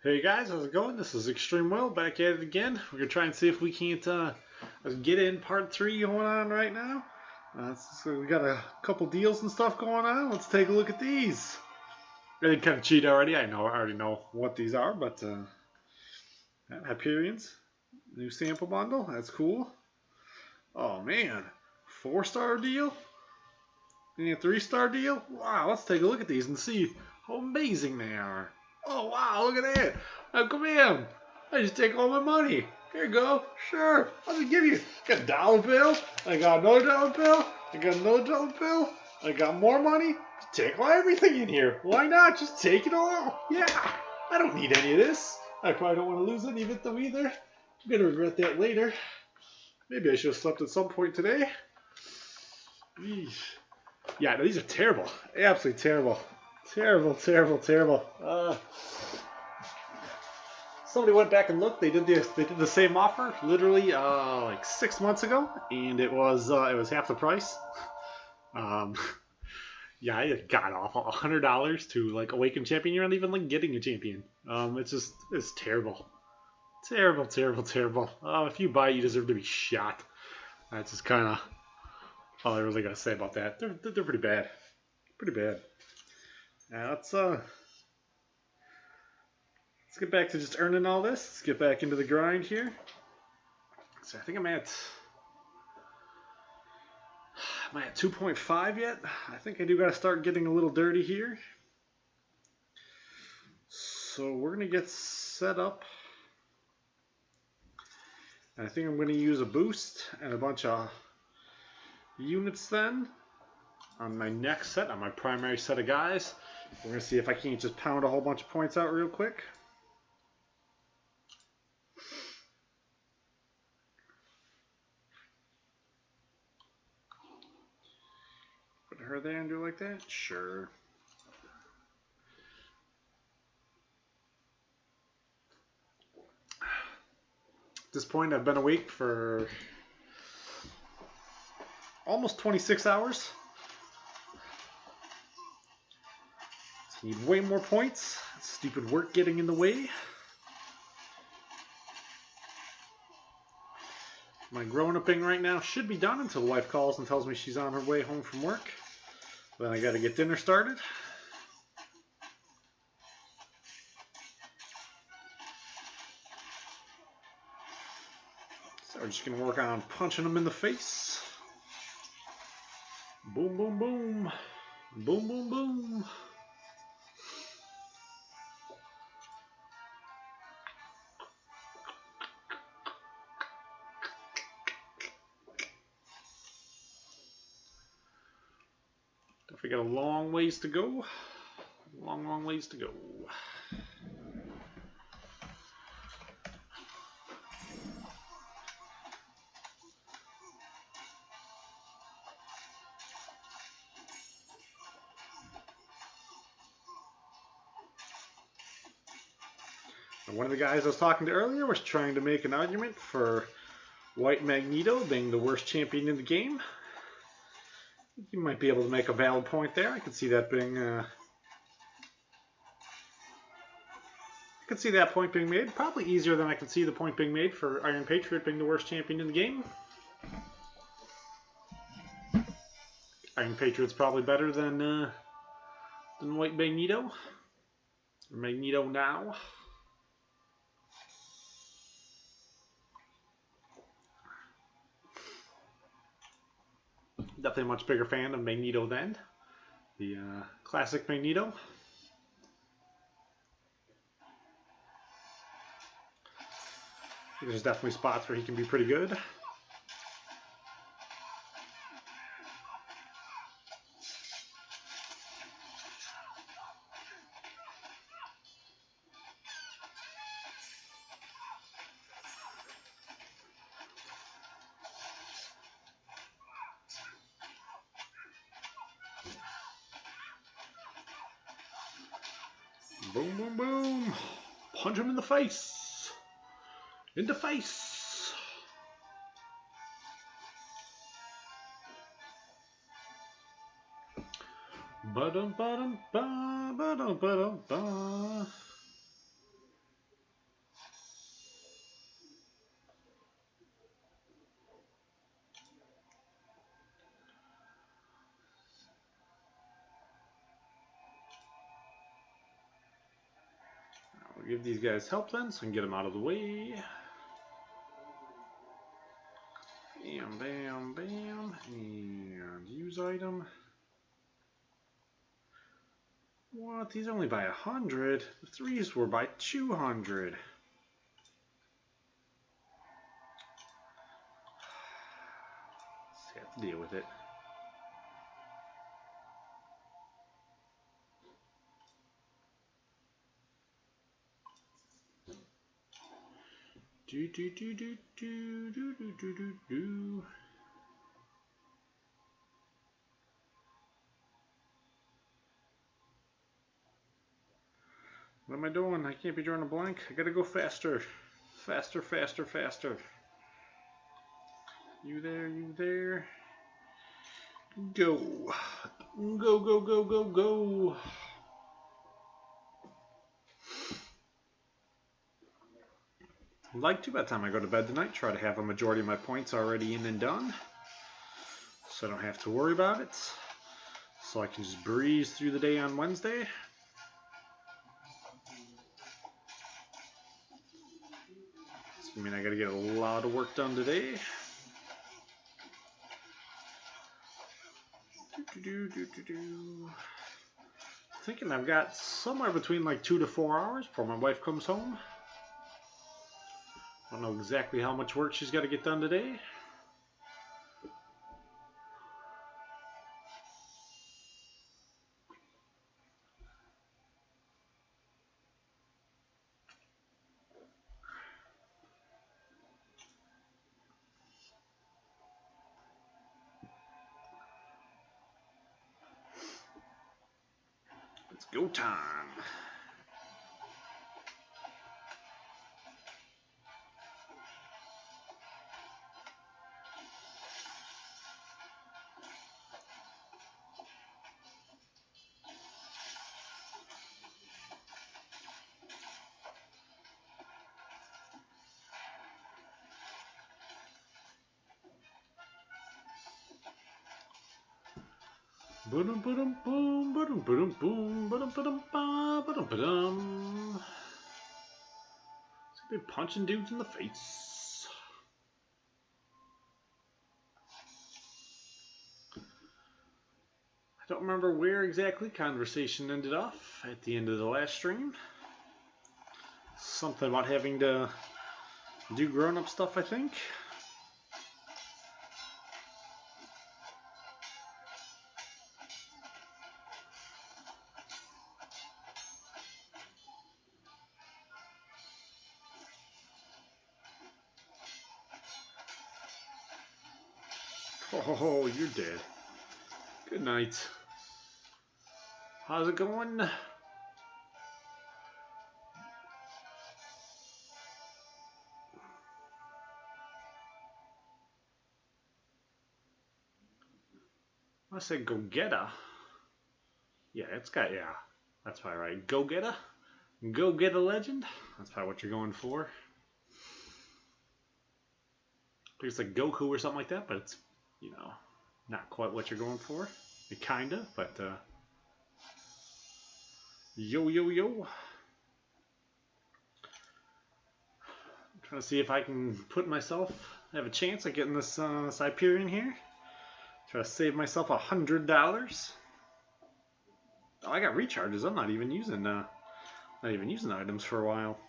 Hey guys, how's it going? This is ExtrmWill back at it again. We're gonna try and see if we can't get in part 3 going on right now. So we got a couple deals and stuff going on. Let's take a look at these. I did kind of cheat already. I already know what these are, but Hyperion's new sample bundle. That's cool. Oh man, 4-star deal and a 3-star deal. Wow, let's take a look at these and see how amazing they are. Oh wow, look at that. Now come in. I just take all my money. Here you go. Sure. I'll just give you. I got a dollar bill. I got another dollar bill. I got another dollar bill. I got more money. Just take everything in here. Why not? Just take it all. Yeah. I don't need any of this. I probably don't want to lose any of it though either. I'm going to regret that later. Maybe I should have slept at some point today. Eesh. Yeah, no, these are terrible. Absolutely terrible. Terrible, terrible, terrible. Somebody went back and looked. They did the same offer literally like 6 months ago, and it was half the price. Yeah, I got off $100 to like awaken champion. You're not even like getting a champion. It's terrible, terrible, terrible, terrible. If you buy it, you deserve to be shot. That's just kind of all I really gotta say about that. They're pretty bad, pretty bad. Now let's get back to just earning all this. Let's get back into the grind here. So I think I'm at 2.5 yet? I think I do gotta start getting a little dirty here. So we're gonna get set up. And I think I'm gonna use a boost and a bunch of units then on my next set, on my primary set of guys. We're going to see if I can't just pound a whole bunch of points out real quick. Put her there and do it like that? Sure. At this point, I've been awake for almost 26 hours. Need way more points. Stupid work getting in the way. My grown-upping right now should be done until the wife calls and tells me she's on her way home from work. Then I gotta get dinner started. So we're just gonna work on punching them in the face. Boom, boom, boom. Boom, boom, boom. We got a long ways to go. Long, long ways to go. And one of the guys I was talking to earlier was trying to make an argument for White Magneto being the worst champion in the game. You might be able to make a valid point there. I could see that being I could see that point being made. Probably easier than I could see the point being made for Iron Patriot being the worst champion in the game. Iron Patriot's probably better than White Magneto. Or Magneto now. Definitely a much bigger fan of Magneto then. The classic Magneto. There's definitely spots where he can be pretty good. Boom, boom, boom. Punch him in the face. In the face. Ba-dum, ba-dum, ba, ba-dum, ba-dum, ba. give these guys help then, so I can get them out of the way. Bam, bam, bam, and use item. What? These are only by 100? The threes were by 200. Let's have to deal with it. Do do do do do do do do do do. What am I doing? I can't be drawing a blank. I gotta go faster. Faster, faster, faster. You there, you there. Go. Go, go, go, go, go. I'd like to, by the time I go to bed tonight, try to have a majority of my points already in and done, so I don't have to worry about it, so I can just breeze through the day on Wednesday. So, I mean, I gotta get a lot of work done today. Thinking I've got somewhere between like 2 to 4 hours before my wife comes home. I don't know exactly how much work she's got to get done today. It's go time. Boom, boom, boom, boom, boom, boom, boom, boom, boom, boom. Be punching dudes in the face. I don't remember where exactly conversation ended off at the end of the last stream. Something about having to do grown-up stuff, I think. Oh, you're dead. Good night. How's it going? I said go getter. Yeah, it's got, yeah. That's probably right. Go getter? Go get a legend? That's probably what you're going for. I think it's like Goku or something like that, but it's, you know, not quite what you're going for. Kinda, but yo, yo, yo. I'm trying to see if I can put myself, have a chance at getting this Hyperion here. Try to save myself $100. Oh, I got recharges. I'm not even using items for a while.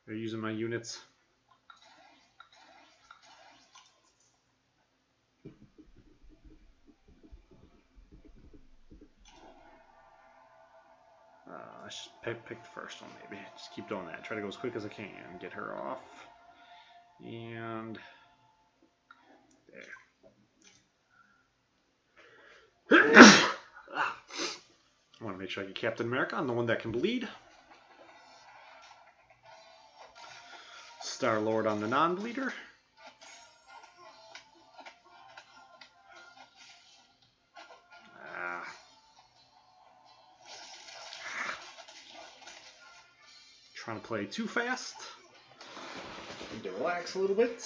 They're using my units. I should pick the first one, maybe. Just keep doing that. Try to go as quick as I can. Get her off. And there. I want to make sure I get Captain America. I'm the one that can bleed. Star-Lord on the non-bleeder. Trying to play too fast. Need to relax a little bit.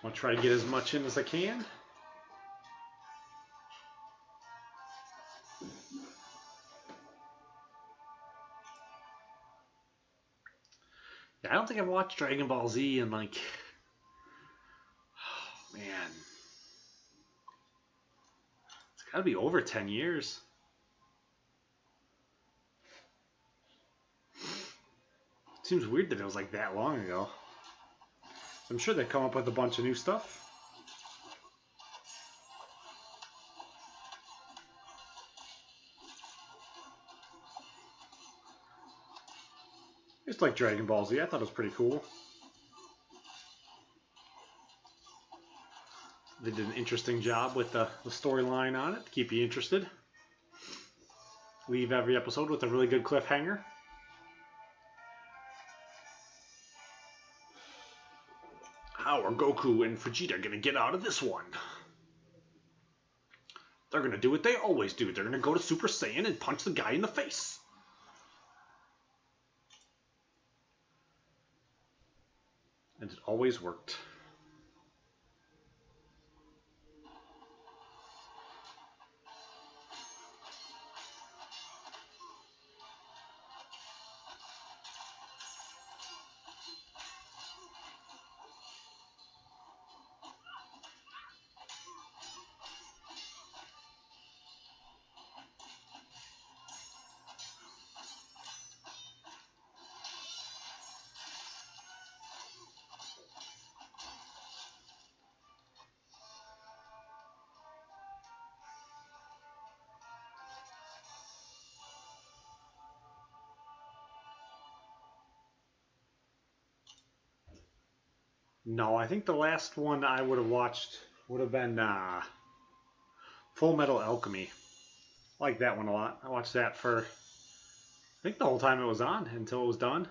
I'll try to get as much in as I can. Yeah, I don't think I've watched Dragon Ball Z in like, oh man, it's got to be over 10 years. It seems weird that it was like that long ago. I'm sure they come up with a bunch of new stuff. It's like Dragon Ball Z. I thought it was pretty cool. They did an interesting job with the storyline on it to keep you interested. Leave every episode with a really good cliffhanger. How are Goku and Vegeta going to get out of this one? They're going to do what they always do. They're going to go to Super Saiyan and punch the guy in the face. And it always worked. No, I think the last one I would have watched would have been Full Metal Alchemy. I like that one a lot. I watched that for, I think the whole time it was on until it was done.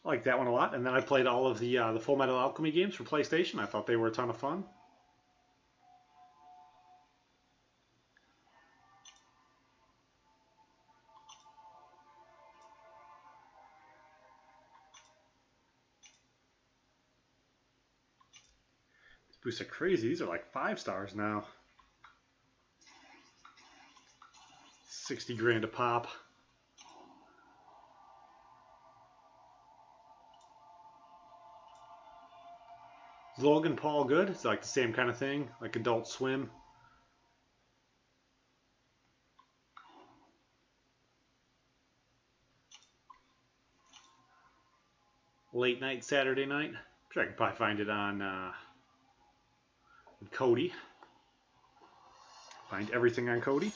I like that one a lot. And then I played all of the Full Metal Alchemy games for PlayStation. I thought they were a ton of fun. Boosts are crazy. These are like 5 stars now. 60 grand a pop. Is Logan Paul good? It's like the same kind of thing, like Adult Swim. Late night Saturday night. I'm sure I can probably find it on Cody. Find everything on Cody.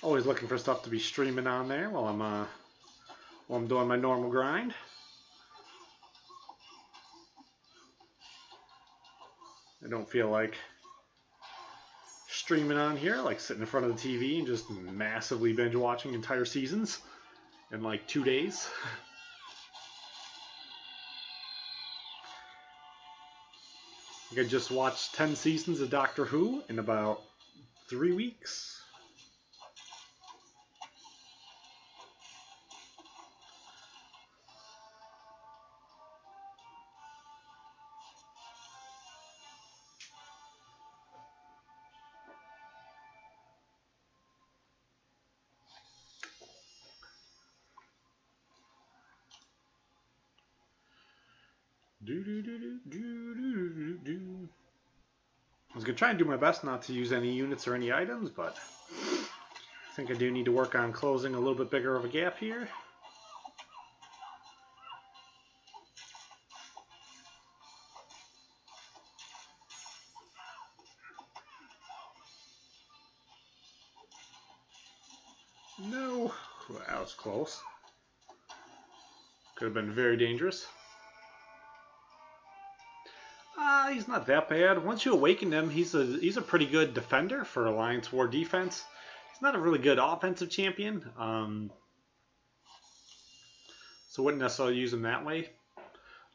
Always looking for stuff to be streaming on there while I'm doing my normal grind. I don't feel like streaming on here. I like sitting in front of the TV and just massively binge watching entire seasons in like 2 days. I think I just watched 10 seasons of Doctor Who in about 3 weeks. I was going to try and do my best not to use any units or any items, but I think I do need to work on closing a little bit bigger of a gap here. No, that was close. Could have been very dangerous. He's not that bad. Once you awaken him, he's a pretty good defender for Alliance War defense. He's not a really good offensive champion, so wouldn't necessarily use him that way.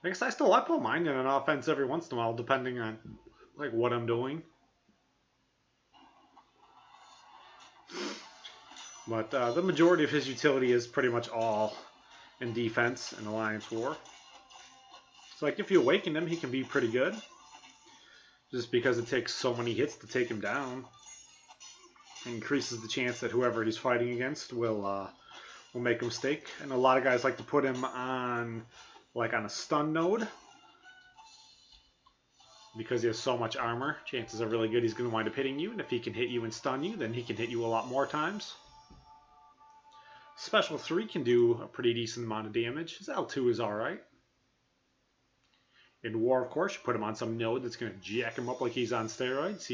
I guess I don't mind in an offense every once in a while, depending on like what I'm doing. But the majority of his utility is pretty much all in defense in Alliance War. So like if you awaken him, he can be pretty good. Just because it takes so many hits to take him down. It increases the chance that whoever he's fighting against will make a mistake. And a lot of guys like to put him on like on a stun node. Because he has so much armor, chances are really good he's going to wind up hitting you. And if he can hit you and stun you, then he can hit you a lot more times. Special 3 can do a pretty decent amount of damage. His L2 is alright. In War, of course, you put him on some node that's going to jack him up like he's on steroids.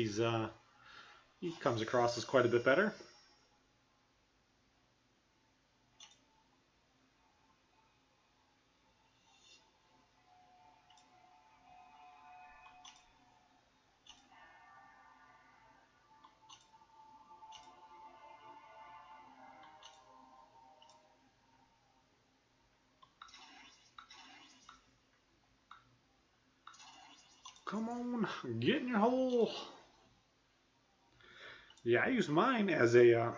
He comes across as quite a bit better. Come on, get in your hole. Yeah, I use mine as a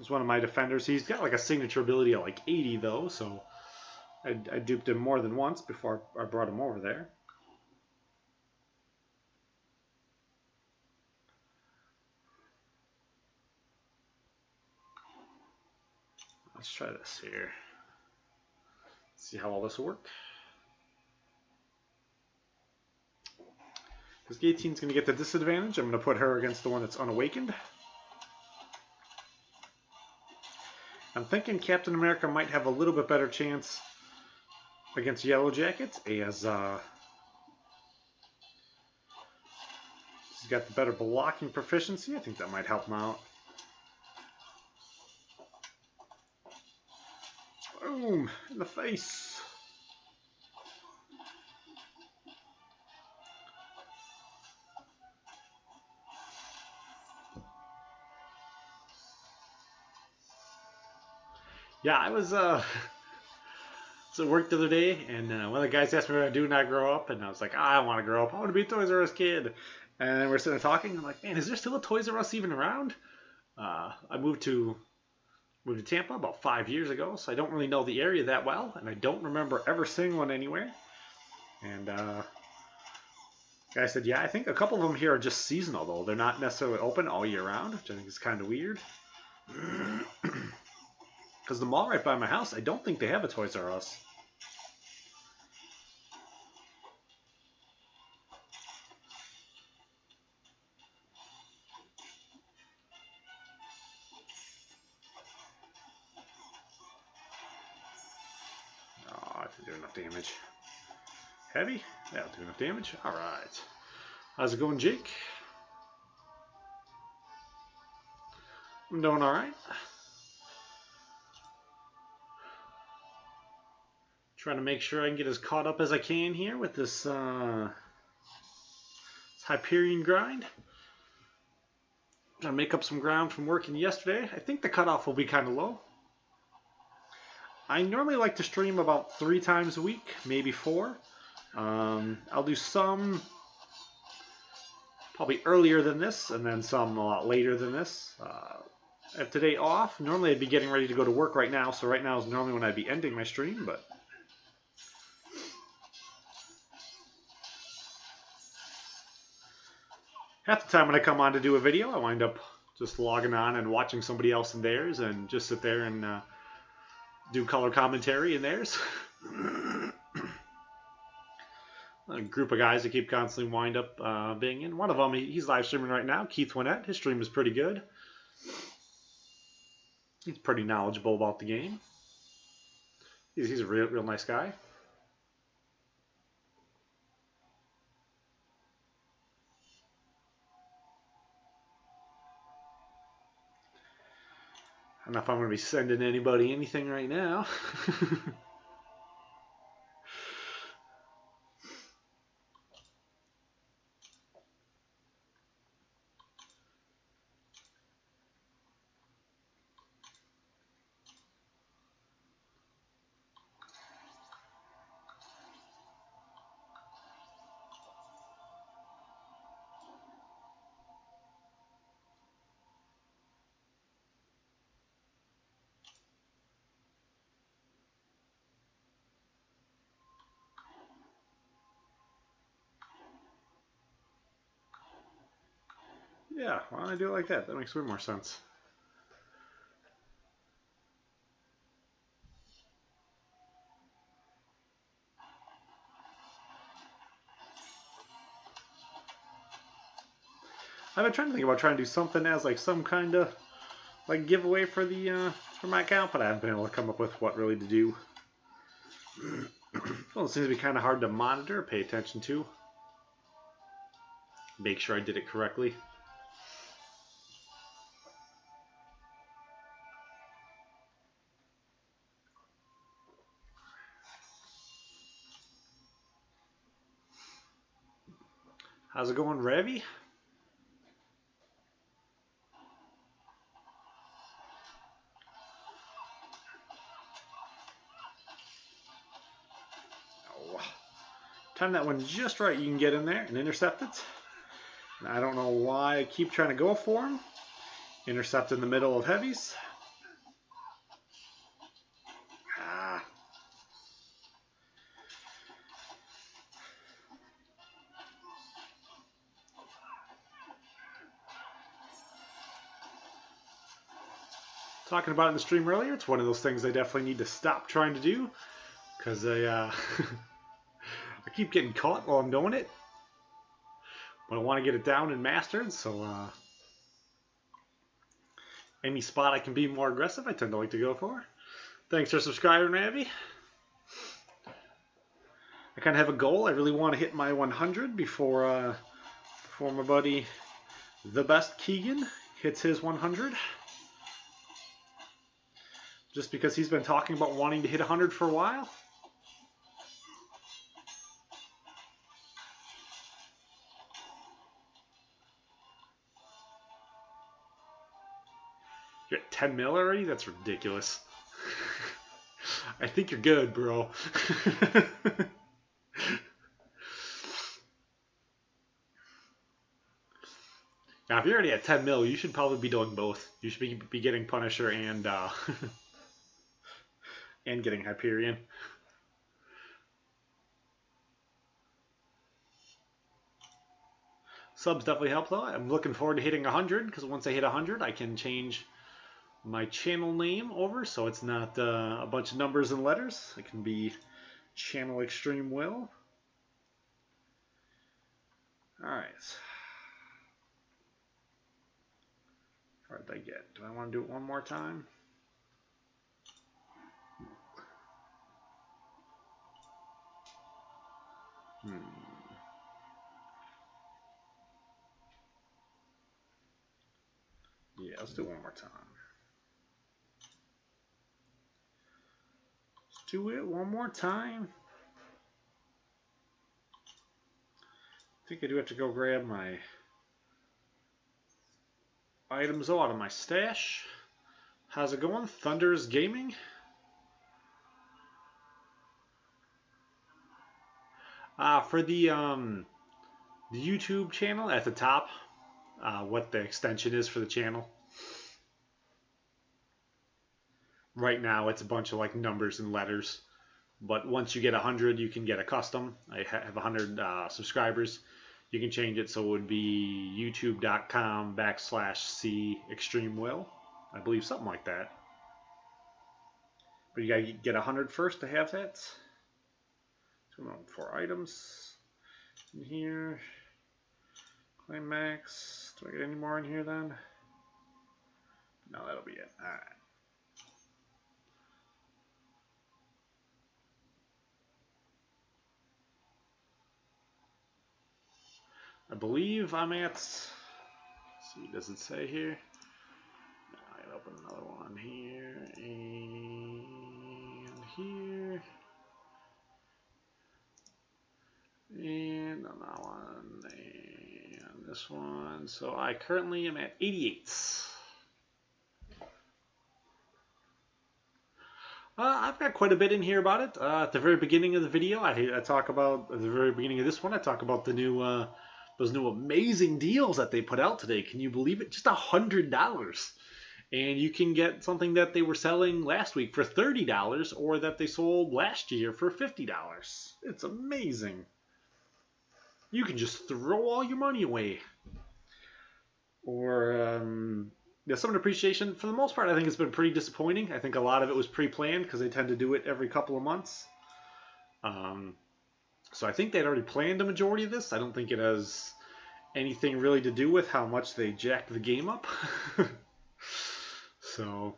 as one of my defenders. He's got like a signature ability of like 80 though, so I duped him more than once before I brought him over there. Let's try this here. See how all this will work. Because Gaetine's going to get the disadvantage. I'm going to put her against the one that's unawakened. I'm thinking Captain America might have a little bit better chance against Yellow Jackets, as he's got the better blocking proficiency. I think that might help him out. Boom! In the face! Yeah, I was at work the other day, and one of the guys asked me what I do when I grow up, and I was like, I want to grow up. I want to be a Toys R Us kid. And we're sitting there talking, and I'm like, man, is there still a Toys R Us even around? I moved to Tampa about 5 years ago, so I don't really know the area that well, and I don't remember ever seeing one anywhere. And the guy said, yeah, I think a couple of them here are just seasonal, though. They're not necessarily open all year round, which I think is kind of weird. Because the mall right by my house, I don't think they have a Toys R Us. Oh, I didn't do enough damage. Heavy? That'll do enough damage. Alright. How's it going, Jake? I'm doing alright. Trying to make sure I can get as caught up as I can here with this Hyperion grind. Trying to make up some ground from working yesterday. I think the cutoff will be kind of low. I normally like to stream about 3 times a week, maybe 4. I'll do some probably earlier than this, and then some a lot later than this. I have today off. Normally I'd be getting ready to go to work right now, so right now is normally when I'd be ending my stream, but half the time when I come on to do a video, I wind up just logging on and watching somebody else in theirs and just sit there and do color commentary in theirs. A group of guys that keep constantly wind up being in. One of them, he's live streaming right now, Keith Winnett. His stream is pretty good. He's pretty knowledgeable about the game. He's a real nice guy. I don't know if I'm going to be sending anybody anything right now. Yeah, why don't I do it like that? That makes way more sense. I've been trying to think about trying to do something as like some kind of like giveaway for the for my account, but I haven't been able to come up with what really to do. Well, it seems to be kind of hard to monitor, pay attention to, make sure I did it correctly. How's it going, Ravi? Time that one just right, you can get in there and intercept it. And I don't know why I keep trying to go for him. Intercept in the middle of heavies. Ah. Talking about it in the stream earlier, it's one of those things I definitely need to stop trying to do because I I keep getting caught while I'm doing it. But I want to get it down and mastered, so any spot I can be more aggressive, I tend to like to go for. Thanks for subscribing, Ravi. I kind of have a goal. I really want to hit my 100 before my buddy, the best Keegan, hits his 100. Just because he's been talking about wanting to hit 100 for a while. You're at 10 mil already? That's ridiculous. I think you're good, bro. Now, if you're already at 10 mil, you should probably be doing both. You should be getting Punisher and and getting Hyperion. Subs definitely help though. I'm looking forward to hitting 100 because once I hit 100, I can change my channel name over so it's not a bunch of numbers and letters. It can be Channel ExtrmWill. Alright. How far did I get? Do I want to do it one more time? Yeah, let's do it one more time. Let's do it one more time. I think I do have to go grab my items out of my stash. How's it going? Thunder's Gaming. For the YouTube channel at the top, what the extension is for the channel. Right now, it's a bunch of like numbers and letters. But once you get 100, you can get a custom. I have 100 subscribers. You can change it so it would be youtube.com/C ExtrmWill. I believe something like that. But you gotta get 100 first to have that. So 4 items in here. Claim max. Do I get any more in here then? No, that'll be it. Alright. I believe I'm at, let's see, does it say here? I gotta open another one here and here and another one and this one. So I currently am at 88. I've got quite a bit in here about it. At the very beginning of the video, I talk about, at the very beginning of this one, I talk about the new those new amazing deals that they put out today. Can you believe it? Just $100. And you can get something that they were selling last week for $30 or that they sold last year for $50. It's amazing. You can just throw all your money away. Or yeah, Summon Appreciation, for the most part, I think it's been pretty disappointing. I think a lot of it was pre-planned because they tend to do it every couple of months. Um, so I think they'd already planned a majority of this. I don't think it has anything really to do with how much they jacked the game up. So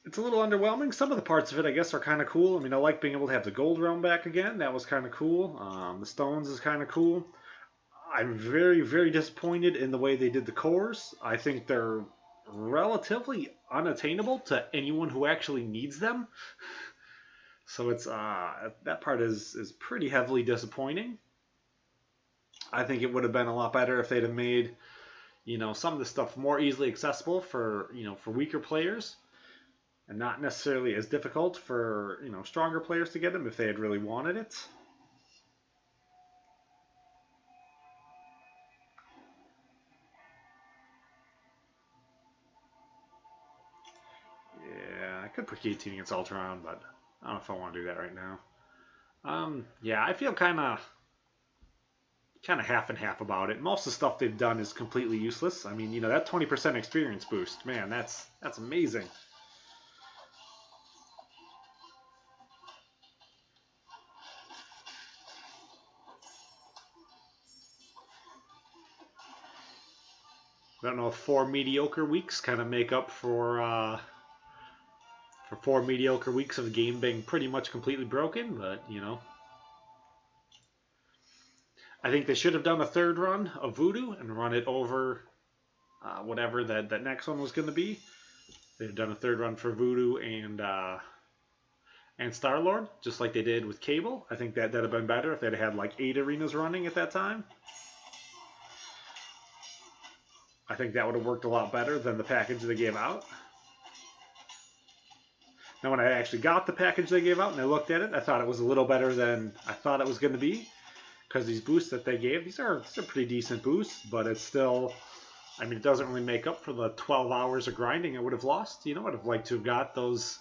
it's a little underwhelming. Some of the parts of it, I guess, are kind of cool. I mean, I like being able to have the gold realm back again. That was kind of cool. The stones is kind of cool. I'm very, very disappointed in the way they did the cores. I think they're relatively unattainable to anyone who actually needs them. So it's that part is pretty heavily disappointing. I think it would have been a lot better if they'd have made, some of the stuff more easily accessible for, for weaker players, and not necessarily as difficult for, stronger players to get them if they had really wanted it. Yeah, I could put Guillotine against Ultron, but I don't know if I want to do that right now. Yeah, I feel kind of half and half about it. Most of the stuff they've done is completely useless. I mean, that 20% experience boost, man, that's amazing. I don't know if 4 mediocre weeks kind of make up for 4 mediocre weeks of the game being pretty much completely broken, but I think they should have done a third run of Voodoo and run it over whatever that next one was going to be. They've done a third run for Voodoo and Star-Lord, just like they did with Cable. I think that'd have been better if they'd had like 8 arenas running at that time. I think that would have worked a lot better than the package they gave out. Now, when I actually got the package they gave out and I looked at it, I thought it was a little better than I thought it was going to be. Because these boosts that they gave, these are pretty decent boosts, but it's still, I mean, it doesn't really make up for the 12 hours of grinding I would have lost. I'd have liked to have got those,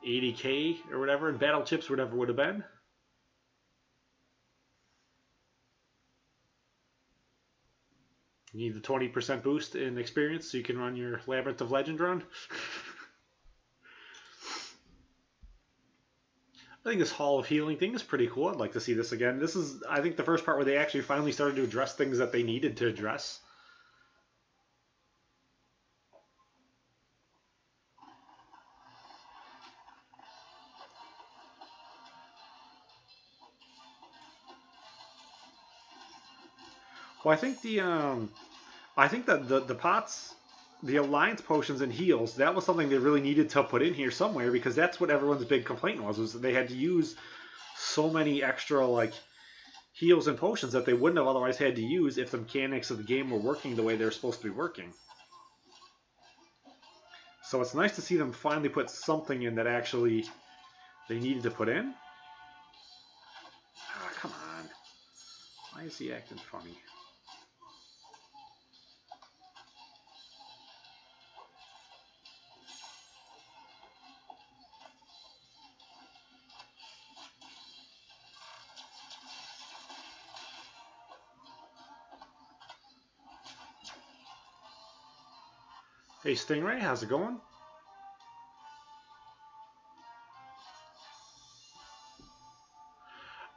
80K or whatever, and battle chips, whatever would have been. You need the 20% boost in experience so you can run your Labyrinth of Legend run. I think this Hall of Healing thing is pretty cool. I'd like to see this again. This is, I think, the first part where they actually finally started to address things that they needed to address. Well, I think that the pots, the alliance potions and heals, that was something they really needed to put in here somewhere, because that's what everyone's big complaint was that they had to use so many extra like heals and potions that they wouldn't have otherwise had to use if the mechanics of the game were working the way they're supposed to be working. So it's nice to see them finally put something in that actually they needed to put in. Ah, come on. Why is he acting funny? Hey Stingray, how's it going?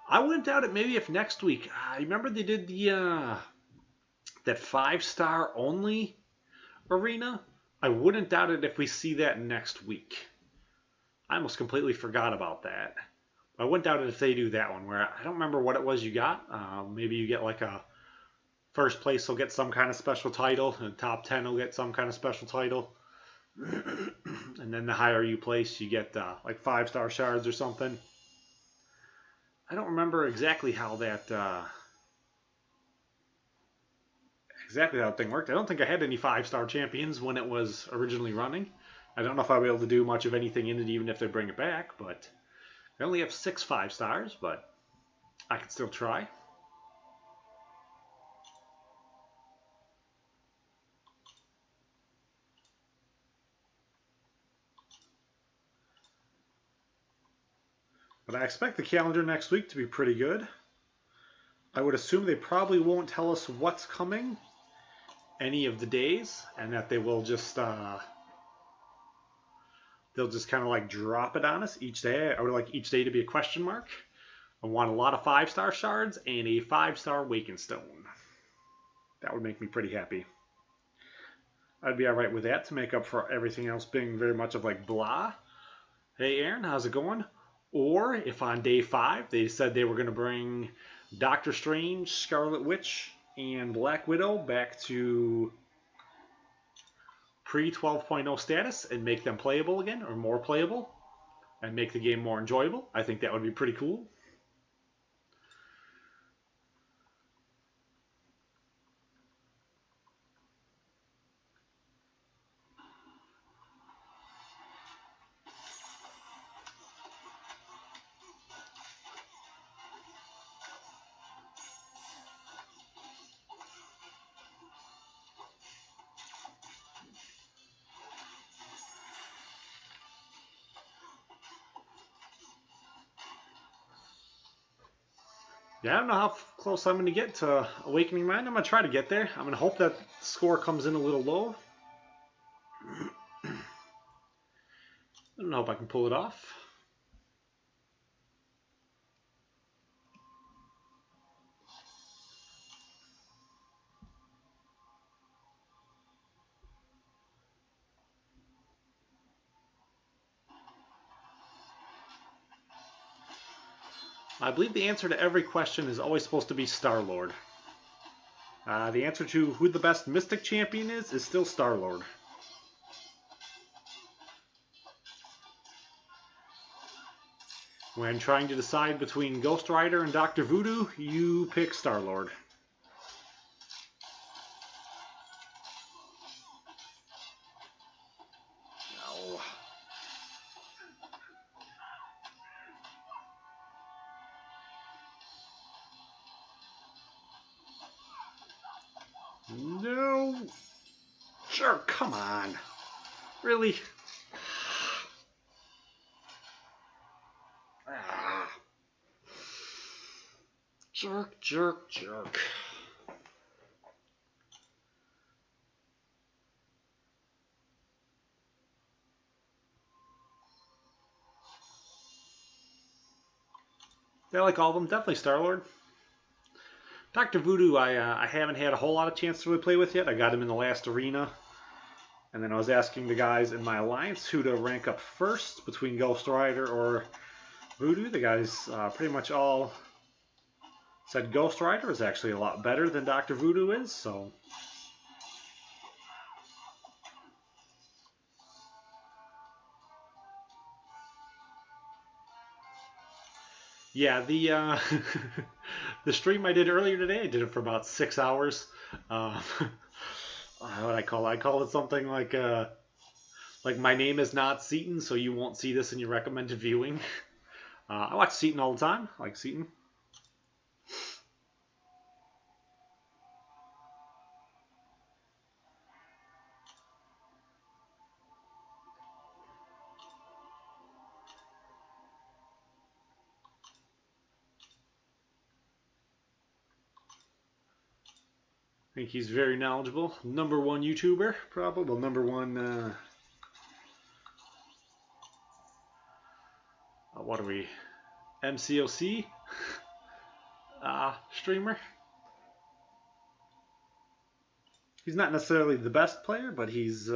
I wouldn't doubt it maybe if next week. I remember they did the that 5-star only arena. I wouldn't doubt it if we see that next week. I almost completely forgot about that. I wouldn't doubt it if they do that one, where I don't remember what it was you got. Maybe you get like a first place will get some kind of special title, and top 10 will get some kind of special title. And then the higher you place, you get like 5-star shards or something. I don't remember exactly how that thing worked. I don't think I had any 5-star champions when it was originally running. I don't know if I'll be able to do much of anything in it, even if they bring it back. But I only have 6 5-stars, but I can still try. But I expect the calendar next week to be pretty good. I would assume they probably won't tell us what's coming any of the days, and that they will just they'll just kind of like drop it on us each day. I would like each day to be a question mark. I want a lot of 5-star shards and a 5-star Waken Stone. That would make me pretty happy. I'd be alright with that to make up for everything else being very much of like blah. Hey Aaron, how's it going? Or if on day 5 they said they were going to bring Doctor Strange, Scarlet Witch, and Black Widow back to pre-12.0 status and make them playable again, or more playable, and make the game more enjoyable, I think that would be pretty cool. Yeah, I don't know how close I'm going to get to Awakening Mind. I'm going to try to get there. I'm going to hope that score comes in a little low. I don't know if I can pull it off. I believe the answer to every question is always supposed to be Star-Lord. The answer to who the best Mystic Champion is still Star-Lord. When trying to decide between Ghost Rider and Dr. Voodoo, you pick Star-Lord. No! Sure, come on. Really? Jerk, jerk, jerk. I like all of them. Definitely Star-Lord. Dr. Voodoo, I haven't had a whole lot of chance to really play with yet. I got him in the last arena. And then I was asking the guys in my alliance who to rank up first between Ghost Rider or Voodoo. The guys pretty much all said Ghost Rider is actually a lot better than Dr. Voodoo is, so... Yeah, the the stream I did earlier today, I did it for about 6 hours. What would I call it? I call it something like my name is not Seaton, so you won't see this in your recommended viewing. I watch Seaton all the time. I like Seaton. I think he's very knowledgeable. #1 YouTuber, probably. Well, #1, what are we? MCOC streamer. He's not necessarily the best player, but he's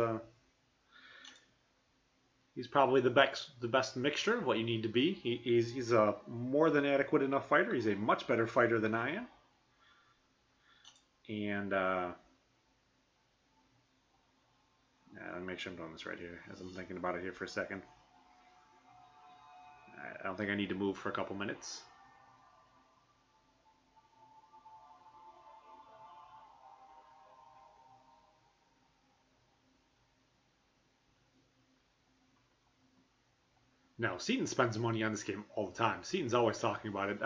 probably the best mixture of what you need to be. He's a more than adequate enough fighter. He's a much better fighter than I am. And let me make sure I'm doing this right here as I'm thinking about it here for a second. I don't think I need to move for a couple minutes. No, Seaton spends money on this game all the time. Seaton's always talking about it.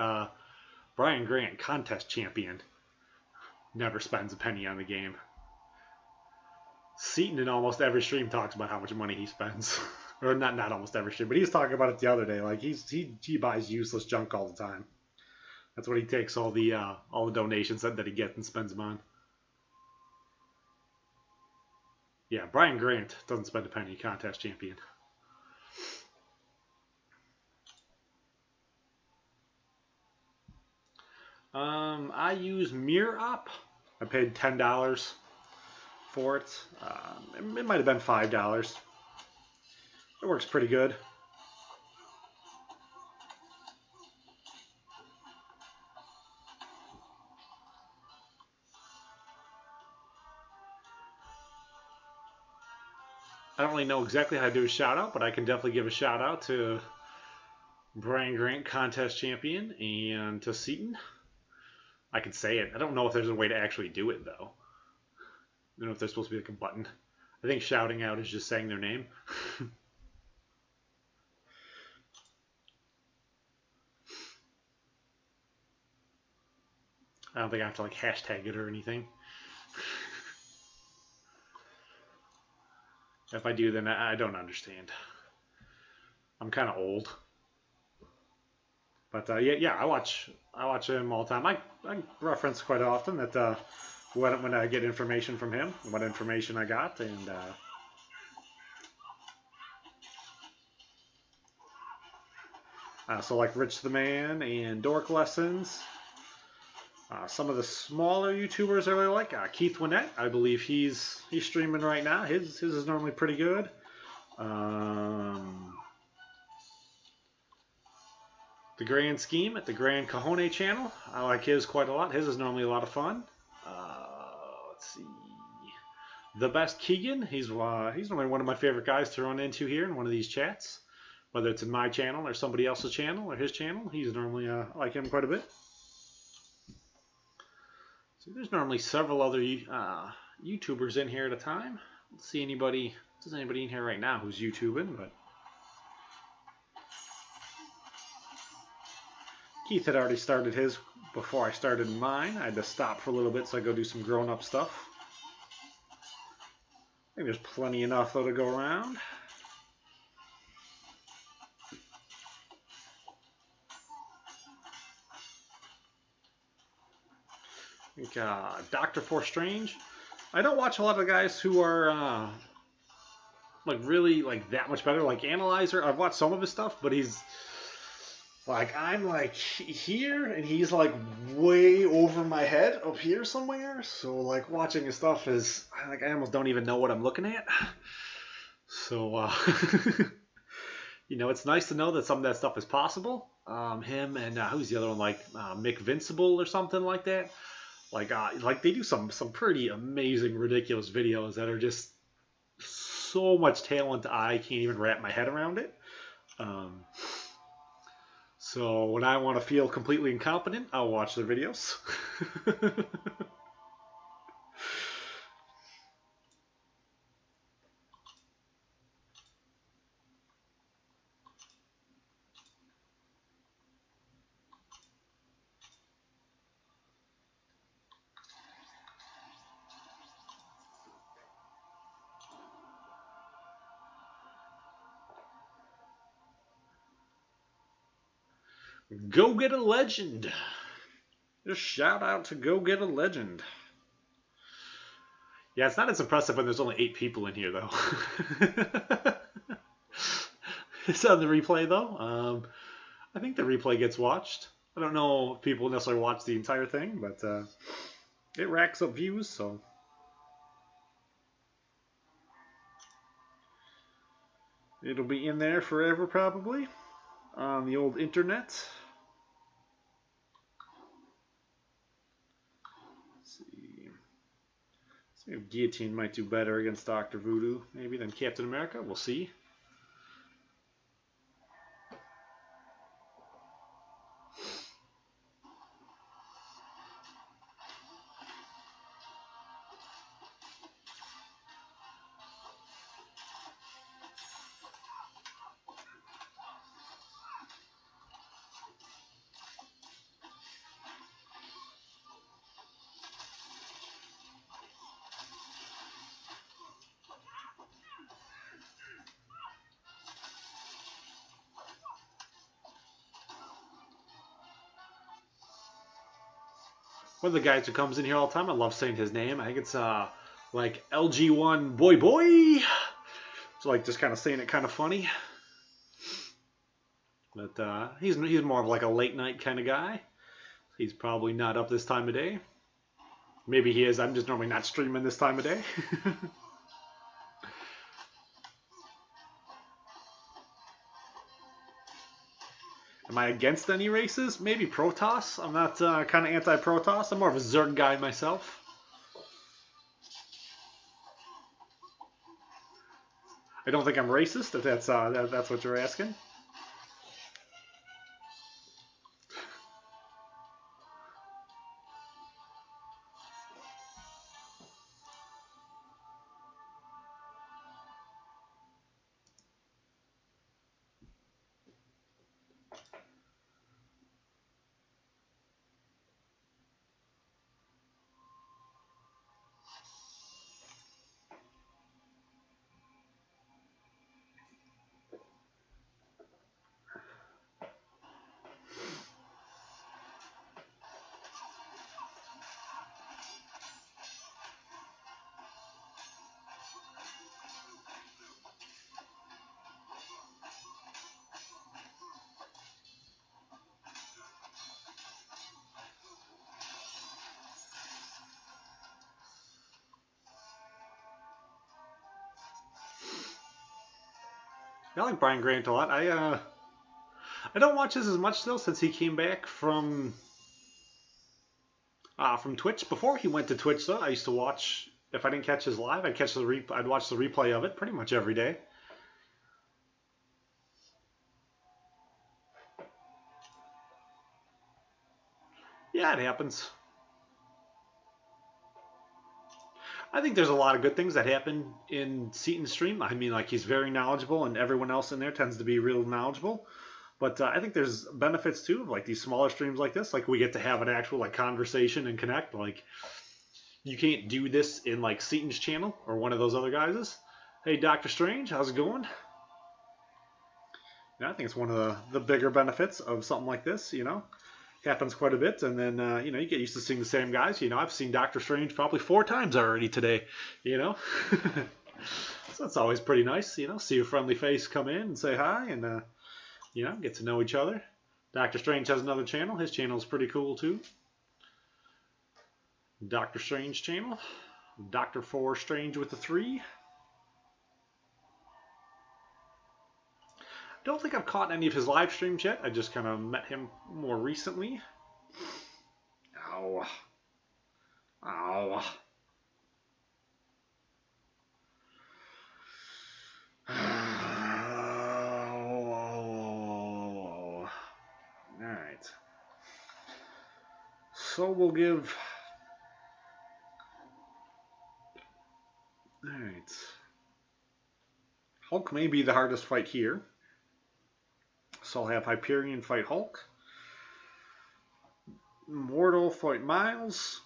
Brian Grant, contest champion, never spends a penny on the game. Seaton in almost every stream talks about how much money he spends. Or not almost every stream, but he was talking about it the other day. Like he buys useless junk all the time. That's what he takes all the donations that he gets and spends them on. Yeah, Brian Grant doesn't spend a penny. Contest champion. I use Mirror Op. I paid $10 for it. It might have been $5. It works pretty good. I don't really know exactly how to do a shout out, but I can definitely give a shout out to Brian Grant, contest champion, and to Seaton. I can say it. I don't know if there's a way to actually do it, though. I don't know if there's supposed to be like a button. I think shouting out is just saying their name. I don't think I have to like hashtag it or anything. If I do, then I don't understand. I'm kind of old. But yeah, I watch him all the time. I reference quite often that when I get information from him, what information I got, and so like Rich the Man and Dork Lessons. Some of the smaller YouTubers I really like. Keith Winnett, I believe he's streaming right now. His is normally pretty good. The Grand Scheme at the Grand Cajone channel. I like his quite a lot. His is normally a lot of fun. Let's see. The Best Keegan. He's normally one of my favorite guys to run into here in one of these chats. Whether it's in my channel or somebody else's channel or his channel. He's normally, I like him quite a bit. So there's normally several other YouTubers in here at a time. Let's see if there's anybody in here right now who's YouTubing, but Keith had already started his before I started mine. I had to stop for a little bit so I go do some grown-up stuff. I think there's plenty enough though to go around. I think Dr. Four Strange. I don't watch a lot of guys who are like really like that much better. Like Analyzer, I've watched some of his stuff, but he's like I'm like here and he's like way over my head up here somewhere. So like watching his stuff is like I almost don't even know what I'm looking at. So you know, it's nice to know that some of that stuff is possible. Him and who's the other one? Like Mick Vincible or something like that. Like they do some pretty amazing, ridiculous videos that are just so much talent I can't even wrap my head around it. So when I want to feel completely incompetent, I'll watch their videos. Go Get a Legend. Just shout out to Go Get a Legend. Yeah, it's not as impressive when there's only 8 people in here, though. It's on the replay, though. I think the replay gets watched. I don't know if people necessarily watch the entire thing, but it racks up views, so. It'll be in there forever, probably, on the old internet. Let's see. Maybe Guillotine might do better against Dr. Voodoo, maybe, than Captain America. We'll see. one of the guys who comes in here all the time. I love saying his name. I think it's like LG1 boy. So like just kind of saying it kind of funny. But he's more of like a late night kind of guy. He's probably not up this time of day. Maybe he is. I'm just normally not streaming this time of day. Am I against any races? Maybe Protoss. I'm not kind of anti-Protoss. I'm more of a Zerg guy myself. I don't think I'm racist, if that's what you're asking. I like Brian Grant a lot. I don't watch this as much still since he came back from Twitch. Before he went to Twitch, though, I used to watch. If I didn't catch his live, I'd watch the replay of it pretty much every day. Yeah, it happens. I think there's a lot of good things that happen in Seaton's stream. I mean, like, he's very knowledgeable, and everyone else in there tends to be real knowledgeable. But I think there's benefits, too, of, like, these smaller streams like this. Like, we get to have an actual, like, conversation and connect. Like, you can't do this in, like, Seaton's channel or one of those other guys'. Hey, Dr. Strange, how's it going? Yeah, I think it's one of the bigger benefits of something like this, you know. Happens quite a bit, and then you know, you get used to seeing the same guys. You know, I've seen Doctor Strange probably 4 times already today. You know, so it's always pretty nice. You know, see a friendly face come in and say hi, and you know, get to know each other. Doctor Strange has another channel. His channel is pretty cool too. Doctor Strange channel, Doctor 4 Strange with the 3. Don't think I've caught any of his live streams yet. I just kind of met him more recently. Ow. Ow. Alright. So we'll give... Alright. Hulk may be the hardest fight here. So I'll have Hyperion fight Hulk. Mortal fight Miles.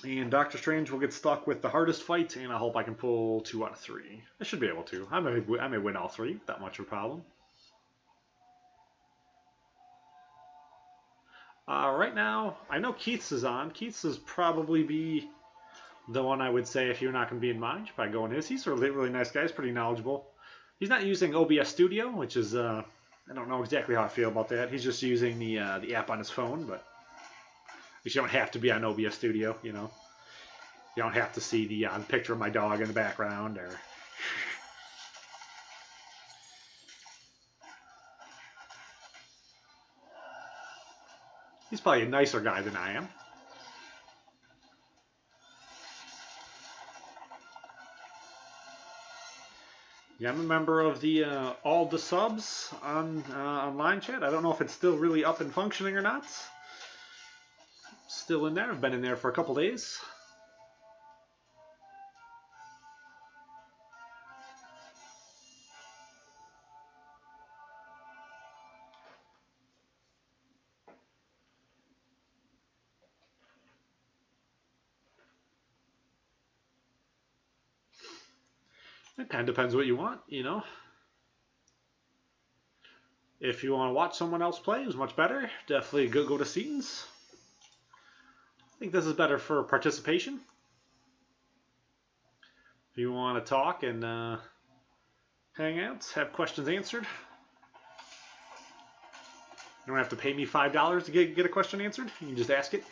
And Doctor Strange will get stuck with the hardest fight, and I hope I can pull 2 out of 3. I should be able to. I may win all 3. Not much of a problem. Right now, I know Keith's is on. Keith's is probably be the one I would say if you're not going to be in mine. You should probably go in his. He's a really, really nice guy. He's pretty knowledgeable. He's not using OBS Studio, which is, I don't know exactly how I feel about that. He's just using the app on his phone, but you don't have to be on OBS Studio, you know. You don't have to see the picture of my dog in the background, or... He's probably a nicer guy than I am. Yeah, I'm a member of the all the subs on online chat. I don't know if it's still really up and functioning or not. Still in there. I've been in there for a couple days. It kind of depends what you want, you know. If you want to watch someone else play who's much better, definitely go to Seaton's. I think this is better for participation. If you want to talk and hang out, have questions answered. You don't have to pay me $5 to get a question answered. You can just ask it.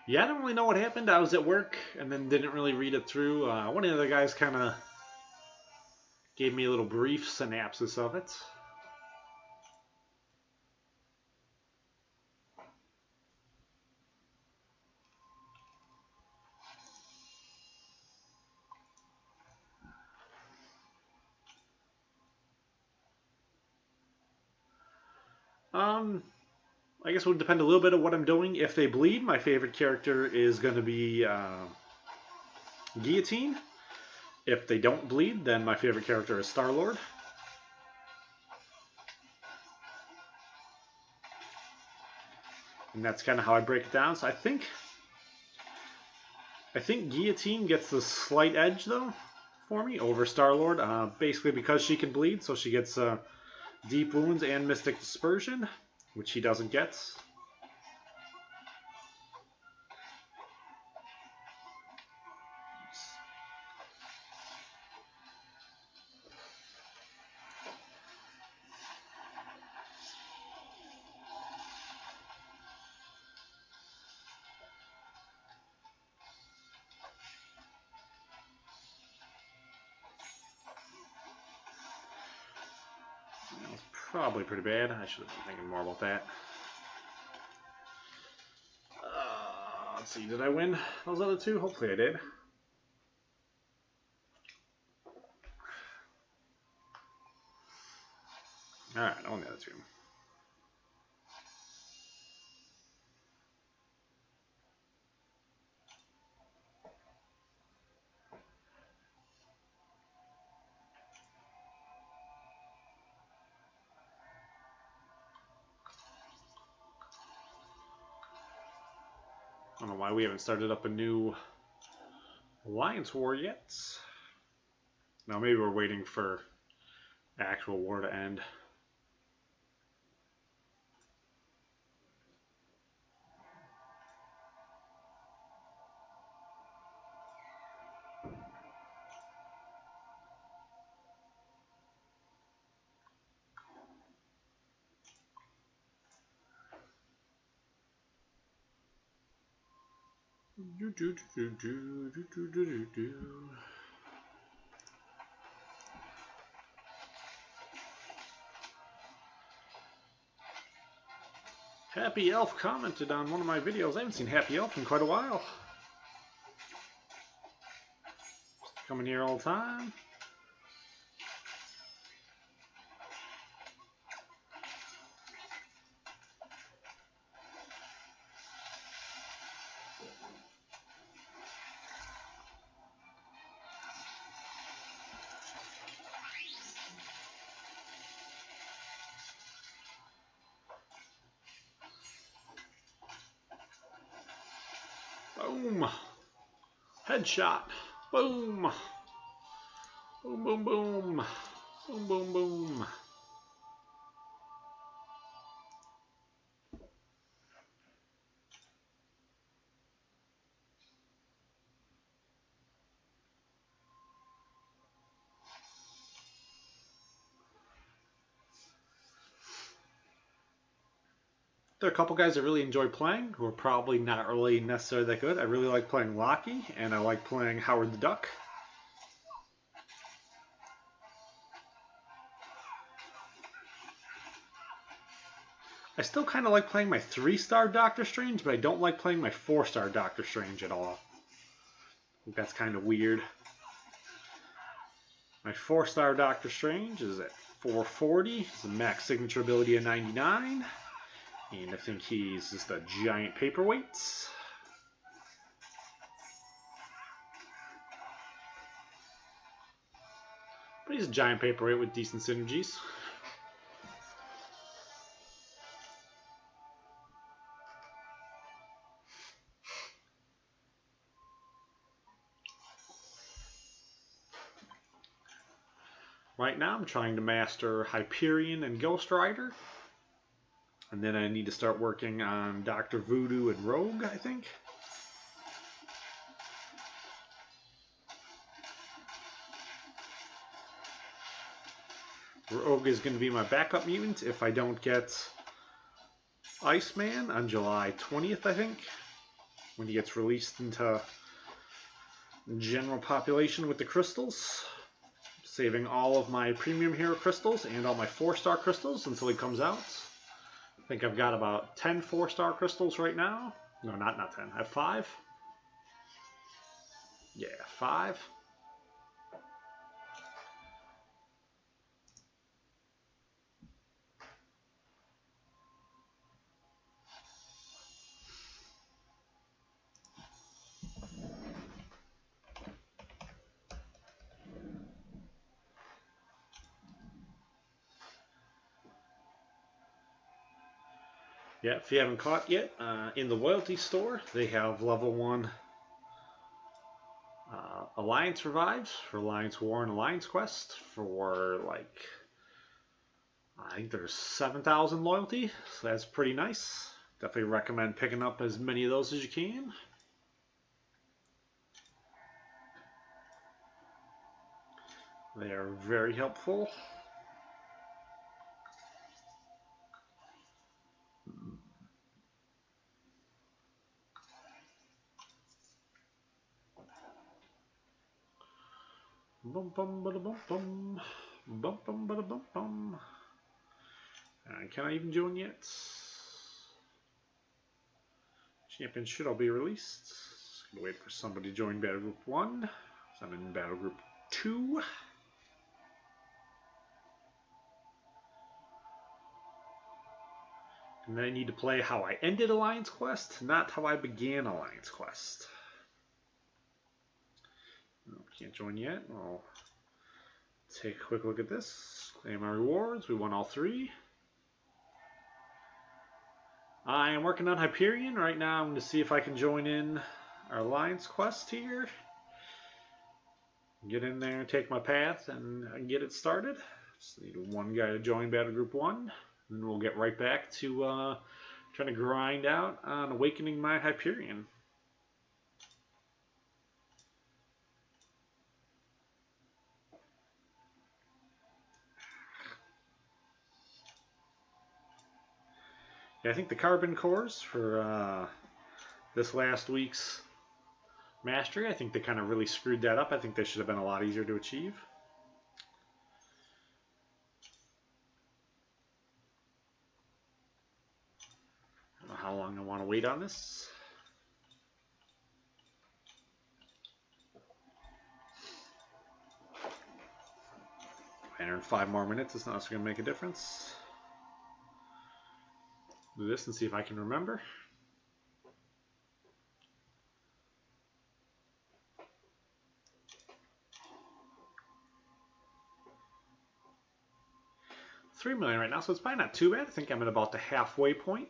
Yeah, I don't really know what happened. I was at work and then didn't really read it through. One of the other guys kind of gave me a little brief synopsis of it. I guess it would depend a little bit on what I'm doing. If they bleed, my favorite character is going to be Guillotine. If they don't bleed, then my favorite character is Star-Lord. And that's kind of how I break it down. So I think Guillotine gets the slight edge, though, for me over Star-Lord. Basically because she can bleed, so she gets Deep Wounds and Mystic Dispersion, which he doesn't get. That's probably pretty bad. I should have been thinking more about that. Let's see, did I win those other two? Hopefully I did. Alright, I won the other two. I don't know why we haven't started up a new Alliance War yet. Now maybe we're waiting for the actual war to end. Happy Elf commented on one of my videos. I haven't seen Happy Elf in quite a while. Coming here all the time. Boom. Headshot. Boom. Boom, boom, boom. Boom, boom, boom. There are a couple guys I really enjoy playing who are probably not really necessarily that good. I really like playing Locky, and I like playing Howard the Duck. I still kind of like playing my 3-star Doctor Strange, but I don't like playing my 4-star Doctor Strange at all. I think that's kind of weird. My 4-star Doctor Strange is at 440. It's a max signature ability of 99. And I think he's just a giant paperweight. But he's a giant paperweight with decent synergies. Right now I'm trying to master Hyperion and Ghost Rider. And then I need to start working on Dr. Voodoo and Rogue, I think. Rogue is going to be my backup mutant if I don't get Iceman on July 20th, I think, when he gets released into general population with the crystals. Saving all of my premium hero crystals and all my 4-star crystals until he comes out. I think I've got about 10 4-star crystals right now. No, not 10. I have 5. Yeah, 5. Yeah, if you haven't caught yet, in the loyalty store, they have level 1 Alliance Revives for Alliance War and Alliance Quest for like, I think there's 7,000 loyalty, so that's pretty nice. Definitely recommend picking up as many of those as you can. They are very helpful. Bum bum bada bum bum. Bum bum bada bum bum. Can I even join yet? Champion should all be released. Just gonna wait for somebody to join Battle Group 1. So I'm in Battle Group 2. And then I need to play how I ended Alliance Quest, not how I began Alliance Quest. Oh, can't join yet. I'll take a quick look at this. Claim my rewards. We won all 3. I am working on Hyperion right now. I'm going to see if I can join in our Alliance Quest here. Get in there, take my path, and get it started. Just need 1 guy to join Battle Group 1. And then we'll get right back to trying to grind out on awakening my Hyperion. Yeah, I think the carbon cores for this last week's mastery, I think they kind of really screwed that up. I think they should have been a lot easier to achieve. I don't know how long I want to wait on this. I earned 5 more minutes. It's not going to make a difference. Do this and see if I can remember. $3 million right now, so it's probably not too bad. I think I'm at about the halfway point.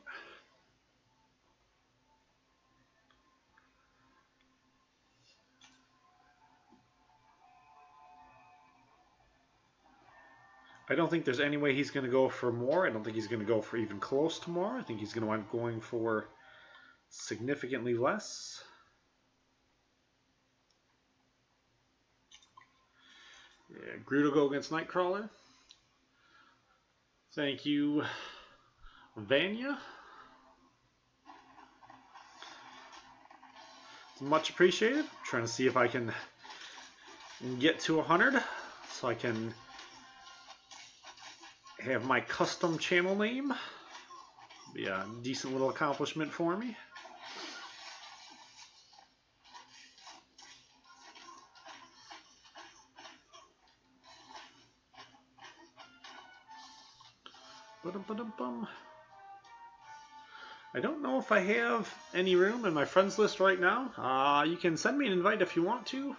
I don't think there's any way he's going to go for more. I don't think he's going to go for even close to more. I think he's going to wind up going for significantly less. Yeah, Groot will go against Nightcrawler. Thank you, Vanya. It's much appreciated. I'm trying to see if I can get to 100 so I can have my custom channel name. Be a decent little accomplishment for me. I don't know if I have any room in my friends list right now. You can send me an invite if you want to.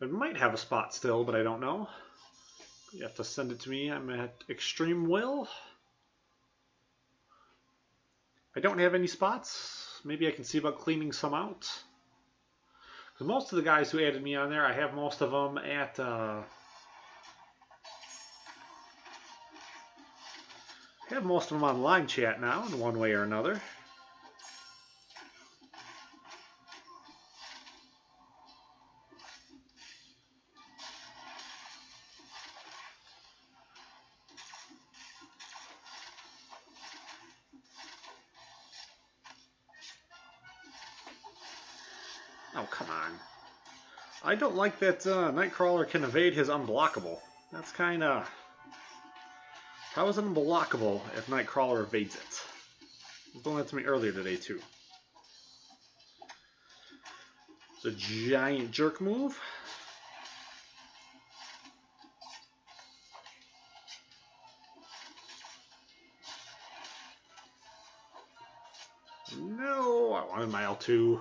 I might have a spot still, but I don't know. You have to send it to me. I'm at ExtrmWill. I don't have any spots. Maybe I can see about cleaning some out. Because most of the guys who added me on there, I have most of them at... I have most of them on line chat now in one way or another. Oh, come on. I don't like that Nightcrawler can evade his unblockable. That's kind of... How is it unblockable if Nightcrawler evades it? It was doing that to me earlier today, too. It's a giant jerk move. No, I wanted my L2.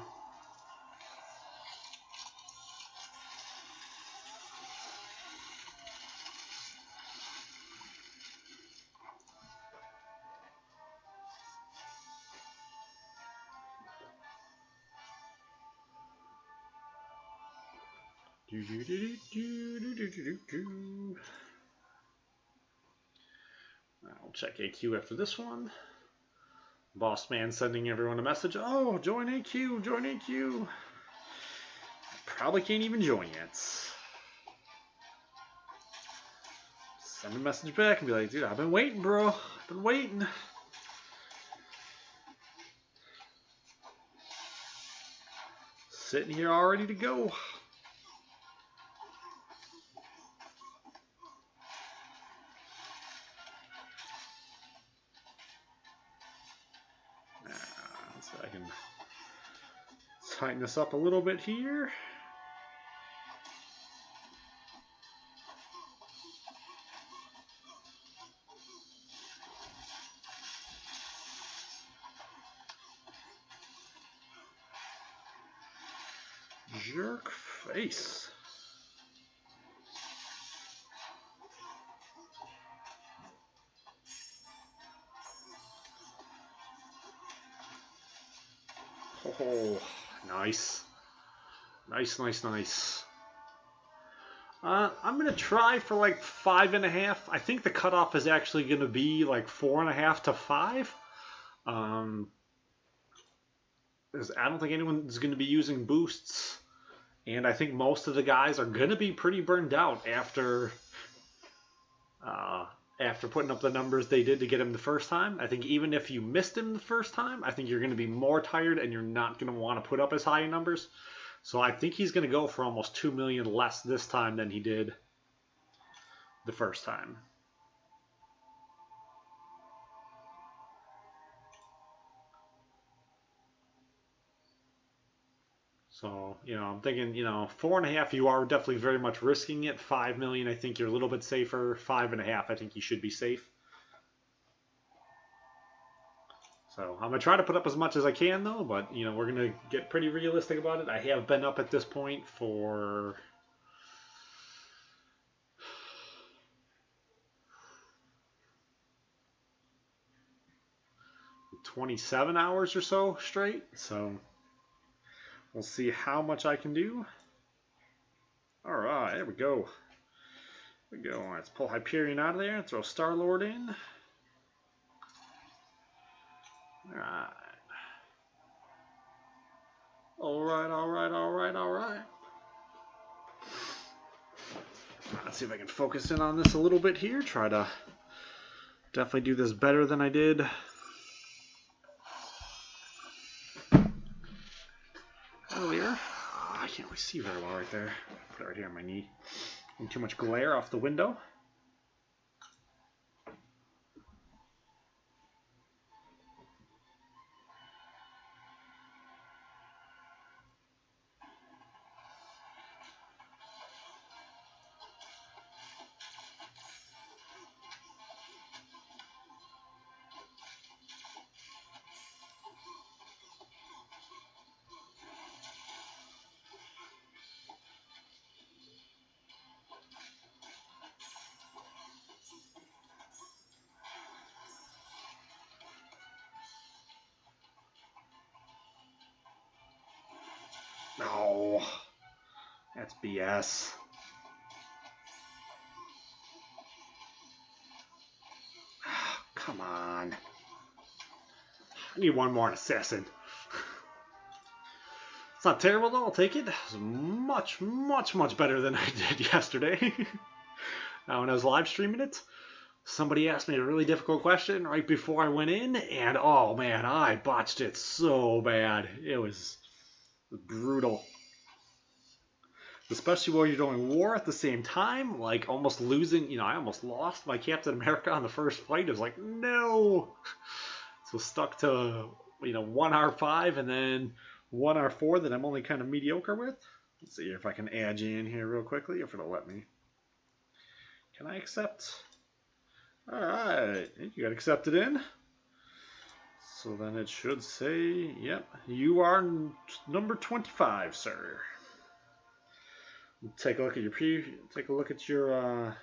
I'll check AQ after this one. Boss man sending everyone a message. Oh, join AQ, join AQ. Probably can't even join yet. Send a message back and be like, dude, I've been waiting, bro. I've been waiting. Sitting here all ready to go. So I can tighten this up a little bit here. Jerk face. Oh, nice. Nice, nice, nice. I'm going to try for like 5.5. I think the cutoff is actually going to be like 4.5 to 5. I don't think anyone's going to be using boosts. And I think most of the guys are going to be pretty burned out after putting up the numbers they did to get him the first time. I think even if you missed him the first time, I think you're going to be more tired and you're not going to want to put up as high numbers. So I think he's going to go for almost 2 million less this time than he did the first time. So, I'm thinking, 4.5, you are definitely very much risking it. 5 million, I think you're a little bit safer. 5.5, I think you should be safe. So I'm going to try to put up as much as I can, though, but, we're going to get pretty realistic about it. I have been up at this point for 27 hours or so straight. So we'll see how much I can do. All right, there we go. There we go. Let's pull Hyperion out of there and throw Star-Lord in. All right. All right. Let's see if I can focus in on this a little bit here. Try to definitely do this better than I did earlier. I can't really see very well right there. Put it right here on my knee. And too much glare off the window. Oh, that's BS. Come on. I need one more assassin. It's not terrible though, I'll take it. It's much, much, much better than I did yesterday. When I was live streaming it, somebody asked me a really difficult question right before I went in, and oh man, I botched it so bad. It was brutal. Especially while you're doing war at the same time, like almost losing, you know, I almost lost my Captain America on the first fight. It was like, no! So stuck to, you know, 1 R5 and then 1 R4 that I'm only kind of mediocre with. Let's see if I can add you in here real quickly, if it'll let me. Can I accept? Alright, you got accepted in. So then it should say, yep, you are number 25, sir. Take a look at your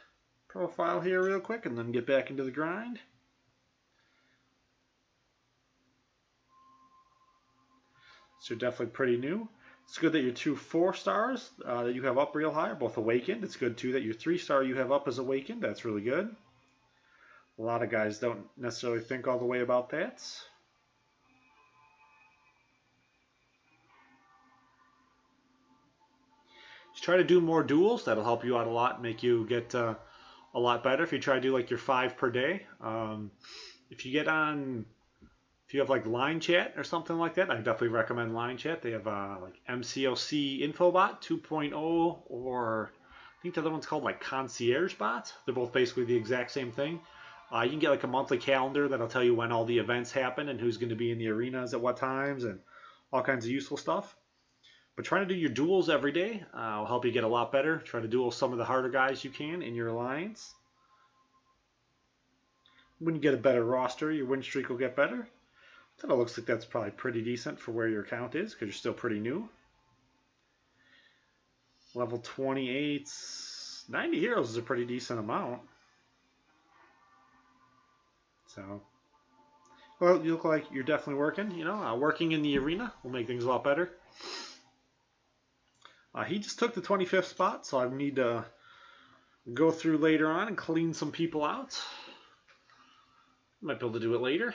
profile here real quick, and then get back into the grind. So you're definitely pretty new. It's good that your 2 4-stars that you have up real high are both awakened. It's good too that your 3-star you have up is awakened. That's really good. A lot of guys don't necessarily think all the way about that. Just try to do more duels. That'll help you out a lot, make you get a lot better. If you try to do like your 5 per day, if you have like line chat or something like that, I definitely recommend line chat. They have like MCOC Infobot 2.0, or I think the other one's called like Concierge Bot. They're both basically the exact same thing. You can get like a monthly calendar that'll tell you when all the events happen and who's going to be in the arenas at what times and all kinds of useful stuff. But trying to do your duels every day will help you get a lot better. Try to duel some of the harder guys you can in your alliance. When you get a better roster, your win streak will get better. So it looks like that's probably pretty decent for where your account is, because you're still pretty new. Level 28, 90 heroes is a pretty decent amount. So, well, you look like you're definitely working. You know, working in the arena will make things a lot better. He just took the 25th spot, so I need to go through later on and clean some people out. Might be able to do it later.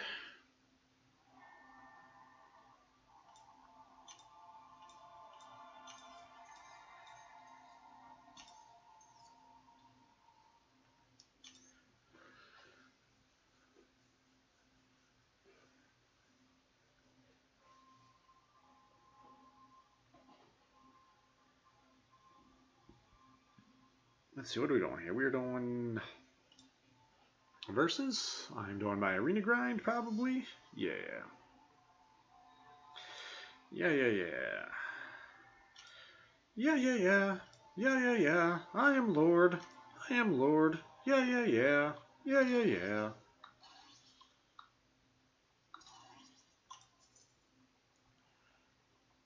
Let's see, what are we doing here? We're doing versus. I'm doing my arena grind, probably. Yeah. Yeah. I am Lord. Yeah.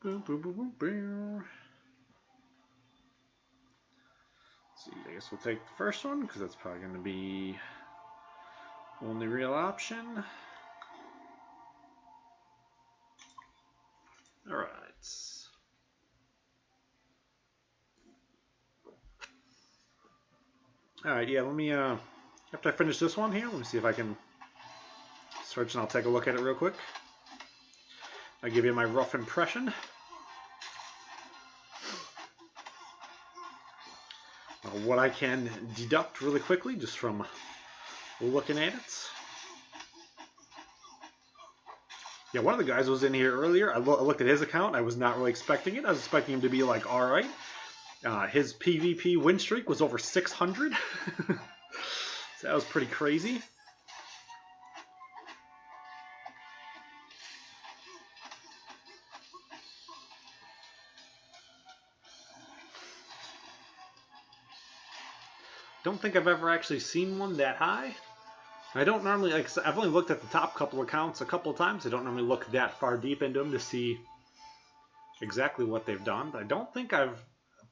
Boom. See, I guess we'll take the first one, because that's probably going to be the only real option. Alright. Alright, yeah, let me, after I finish this one here, let me see if I can search and I'll take a look at it real quick. I'll give you my rough impression. What I can deduct really quickly just from looking at it. Yeah, one of the guys was in here earlier. I looked at his account. I was not really expecting it. I was expecting him to be like, all right. His PvP win streak was over 600. So that was pretty crazy. Don't think I've ever actually seen one that high. I don't normally, like, I've only looked at the top couple accounts a couple of times. I don't normally look that far deep into them to see exactly what they've done. But I don't think I've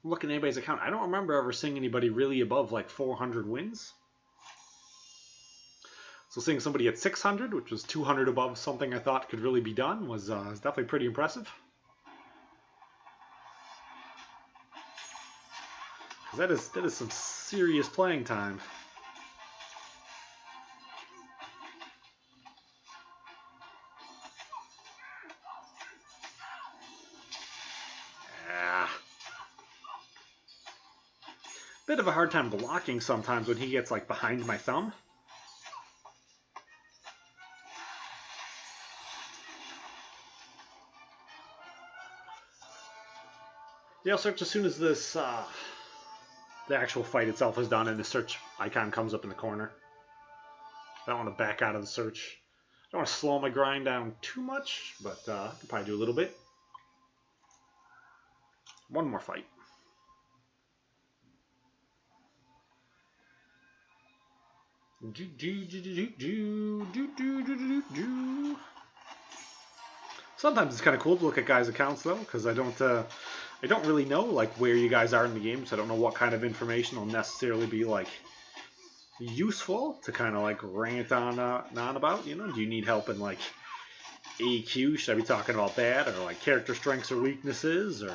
looked at anybody's account. I don't remember ever seeing anybody really above like 400 wins. So seeing somebody at 600, which was 200 above something I thought could really be done, was definitely pretty impressive. Because that is some serious playing time. Yeah. Bit of a hard time blocking sometimes when he gets like behind my thumb. Yeah, I'll search as soon as this the actual fight itself is done and the search icon comes up in the corner. I don't want to back out of the search. I don't want to slow my grind down too much, but I can probably do a little bit. One more fight. Sometimes it's kind of cool to look at guys' accounts though, because I don't really know like where you guys are in the game, so I don't know what kind of information will necessarily be like useful to kind of like rant on about. You know, do you need help in like AQ? Should I be talking about that, or like character strengths or weaknesses, or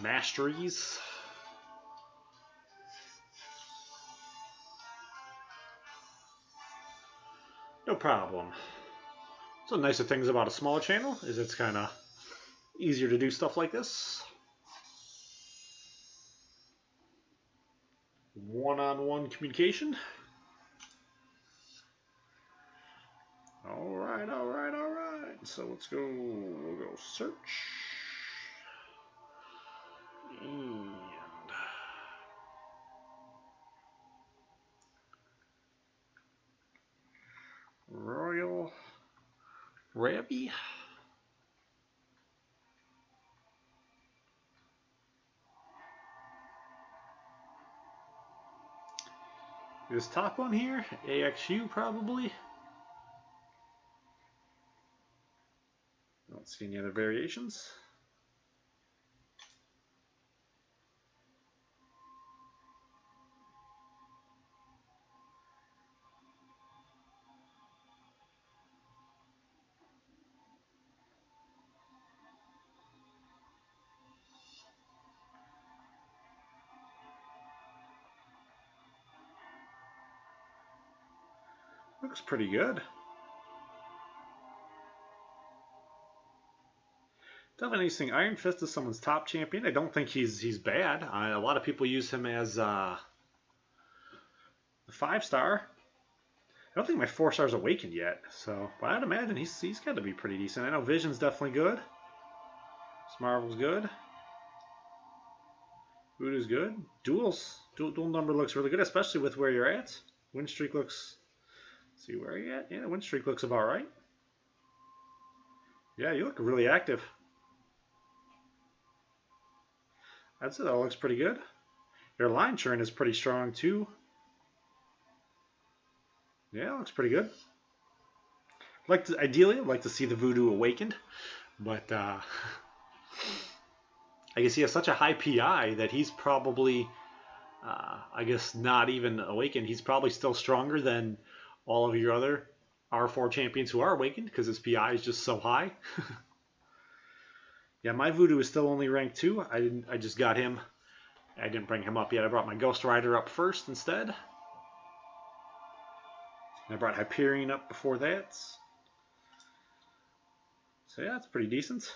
masteries? No problem. So nicer things about a smaller channel is it's kind of easier to do stuff like this. One-on-one communication. All right. So let's go. We'll go search. And Royal Rabby. This top one here, AXU probably. Don't see any other variations. Looks pretty good. Definitely interesting. Iron Fist is someone's top champion. I don't think he's bad. A lot of people use him as a 5-star. I don't think my 4-star's awakened yet, so but I'd imagine he's got to be pretty decent. I know Vision's definitely good. Smarvel's good. Voodoo's good. Dual number looks really good, especially with where you're at. Win streak looks. Let's see where are you at? Yeah, win streak looks about right. Yeah, you look really active. I'd say that looks pretty good. Your line churn is pretty strong too. Yeah, looks pretty good. Ideally, I'd like to see the Voodoo awakened, but I guess he has such a high PI that he's probably, I guess, not even awakened. He's probably still stronger than all of your other R4 champions who are awakened because his PI is just so high. Yeah, my Voodoo is still only rank 2. I just got him. I didn't bring him up yet. I brought my Ghost Rider up first instead. I brought Hyperion up before that. So yeah, it's pretty decent.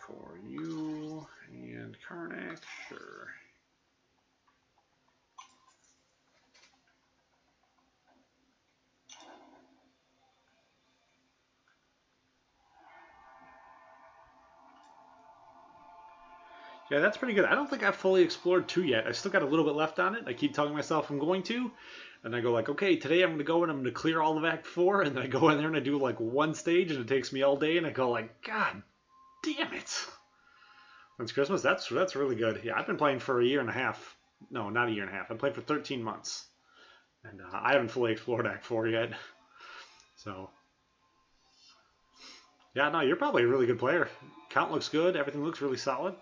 For you and Karnak, sure. Yeah, that's pretty good. I don't think I've fully explored 2 yet. I still got a little bit left on it. I keep telling myself I'm going to. And I go like, okay, today I'm going to go and I'm going to clear all of Act 4. And then I go in there and I do like 1 stage and it takes me all day. And I go like, God Damn it. Since Christmas, that's really good. Yeah, I've been playing for a year and a half. No, not a year and a half. I've played for 13 months. And I haven't fully explored Act 4 yet. So, yeah, no, you're probably a really good player. Count looks good. Everything looks really solid.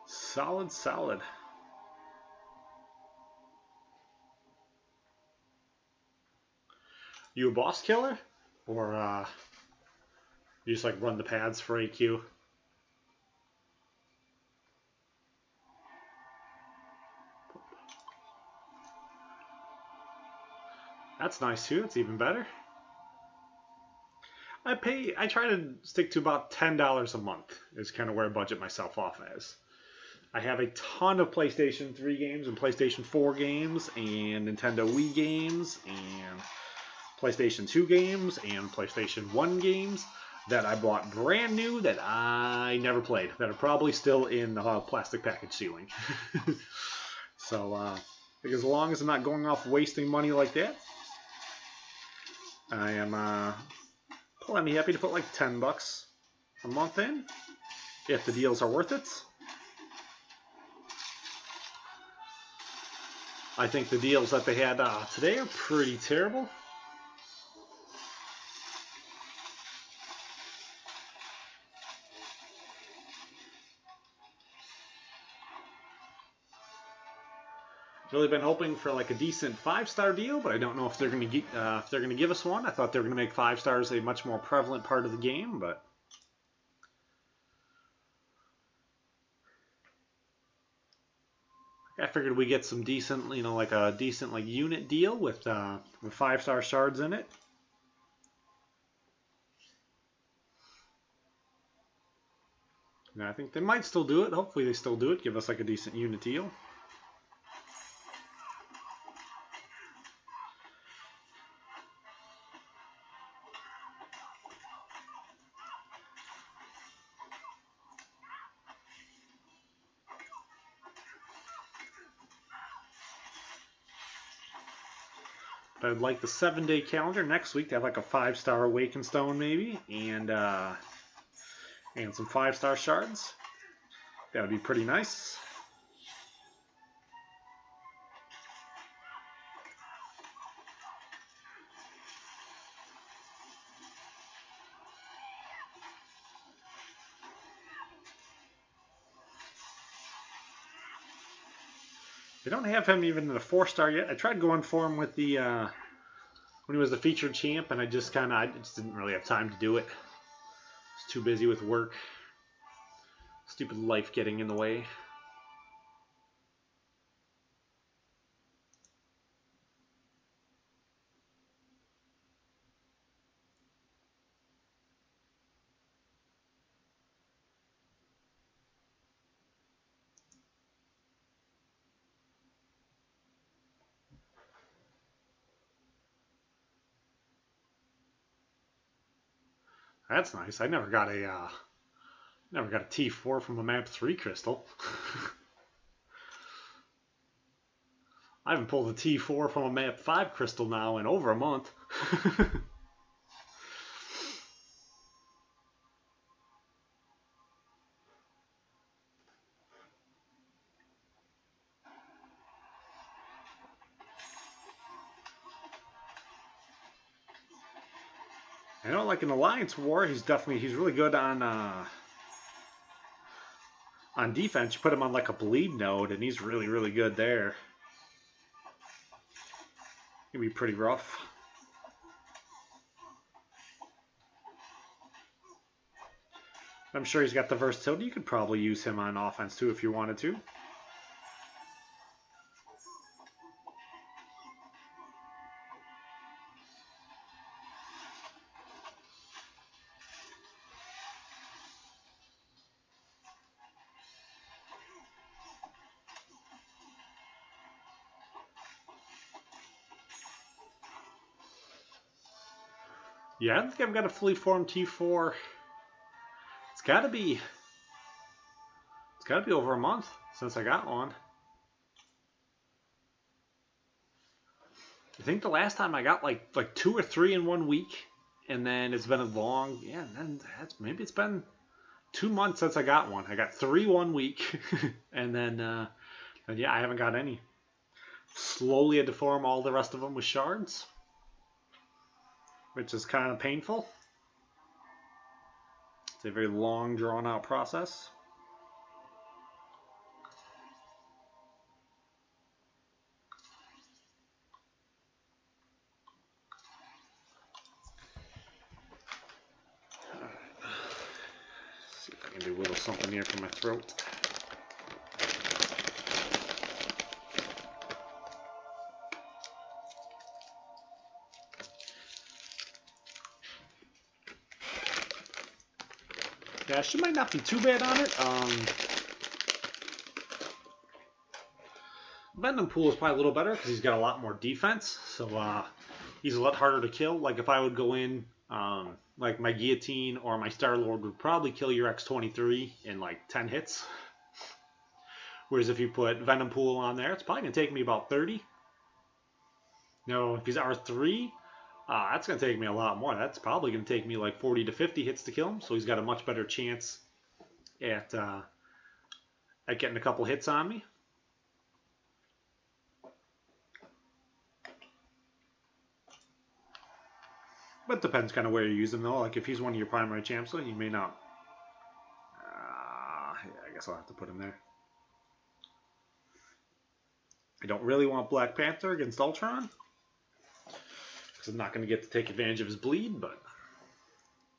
Solid, solid. You a boss killer? Or you just like run the pads for AQ? That's nice too. It's even better. I try to stick to about $10 a month is kind of where I budget myself off as. I have a ton of PlayStation 3 games and PlayStation 4 games and Nintendo Wii games and PlayStation 2 games and PlayStation 1 games that I bought brand new that I never played, that are probably still in the plastic package ceiling. So, I think as long as I'm not going off wasting money like that, I am plenty happy to put like $10 a month in, if the deals are worth it. I think the deals that they had today are pretty terrible. Really been hoping for like a decent 5-star deal, but I don't know if they're going to give us one. I thought they were going to make 5 stars a much more prevalent part of the game, but I figured we get some decent, like a decent like unit deal with 5-star shards in it. And I think they might still do it. Hopefully they still do it. Give us like a decent unit deal. I'd like the 7-day calendar next week to have like a 5-star Awakened Stone maybe, and some 5-star shards. That would be pretty nice. They don't have him even in a 4-star yet. I tried going for him with the when he was the featured champ, and I just didn't really have time to do it. I was too busy with work. Stupid life getting in the way. That's nice. I never got a T4 from a map 3 crystal. I haven't pulled a T4 from a map 5 crystal now in over a month. I know, like in Alliance War, he's really good on defense. You put him on like a bleed node, and he's really, really good there. He'd be pretty rough. I'm sure he's got the versatility. You could probably use him on offense too if you wanted to. Yeah, I don't think I've got a fully formed T4. It's gotta be over a month since I got one. I think the last time I got like 2 or 3 in 1 week, And then it's been a long, yeah, and then maybe it's been 2 months since I got one. I got 3 1 week, and then yeah, I haven't got any. Slowly had to form all the rest of them with shards, which is kind of painful. It's a very long, drawn-out process. See if I can do a little something here for my throat. Yeah, she might not be too bad on it. Venom Pool is probably a little better because he's got a lot more defense, so he's a lot harder to kill. Like if I would go in, like my Guillotine or my Star-Lord would probably kill your X-23 in like 10 hits. Whereas if you put Venom Pool on there, it's probably going to take me about 30. No, if he's R3, that's going to take me a lot more. That's probably going to take me like 40 to 50 hits to kill him. So he's got a much better chance at getting a couple hits on me. But it depends kind of where you use him though. Like if he's one of your primary champs, so you may not. Yeah, I guess I'll have to put him there. I don't really want Black Panther against Ultron. I'm not going to get to take advantage of his bleed, but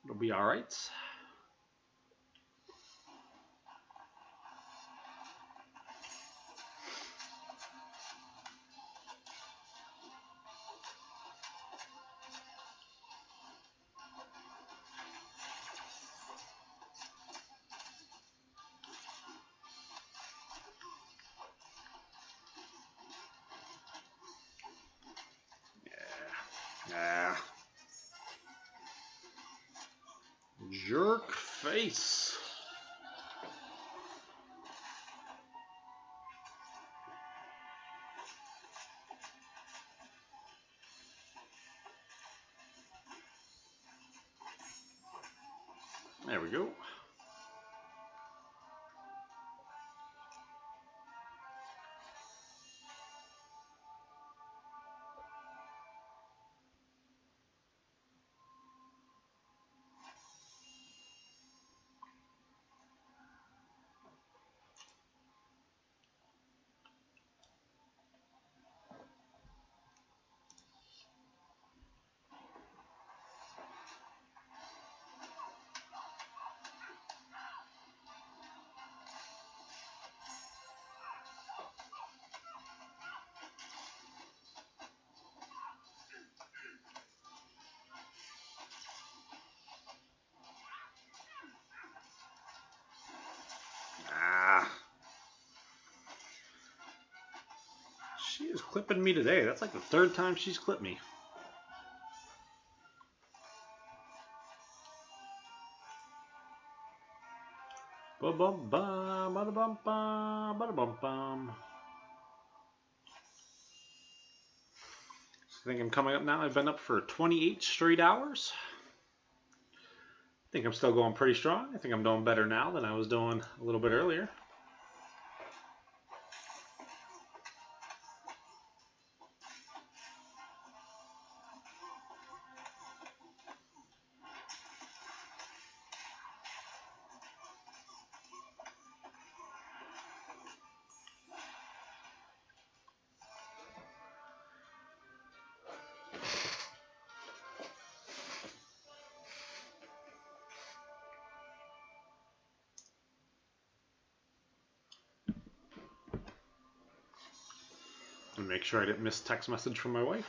it'll be alright. Jerk face. There we go. She is clipping me today. That's like the 3rd time she's clipped me. Ba-bum-bum, ba-da-bum-bum, ba-da-bum-bum. I think I'm coming up now. I've been up for 28 straight hours. I think I'm still going pretty strong. I think I'm doing better now than I was doing a little bit earlier. And make sure I didn't miss text message from my wife.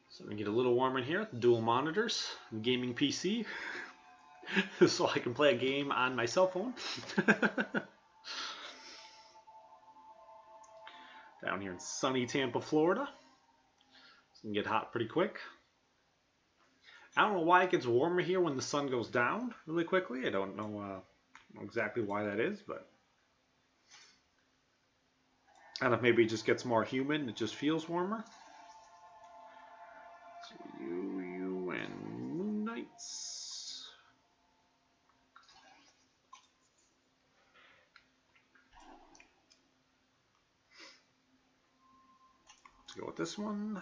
So we can get a little warm in here with dual monitors, gaming PC, so I can play a game on my cell phone. Down here in sunny Tampa, Florida. So it can get hot pretty quick. I don't know why it gets warmer here when the sun goes down really quickly. I don't know exactly why that is, but I don't know if maybe it just gets more humid. It just feels warmer. So you and Moon Knights. Let's go with this one.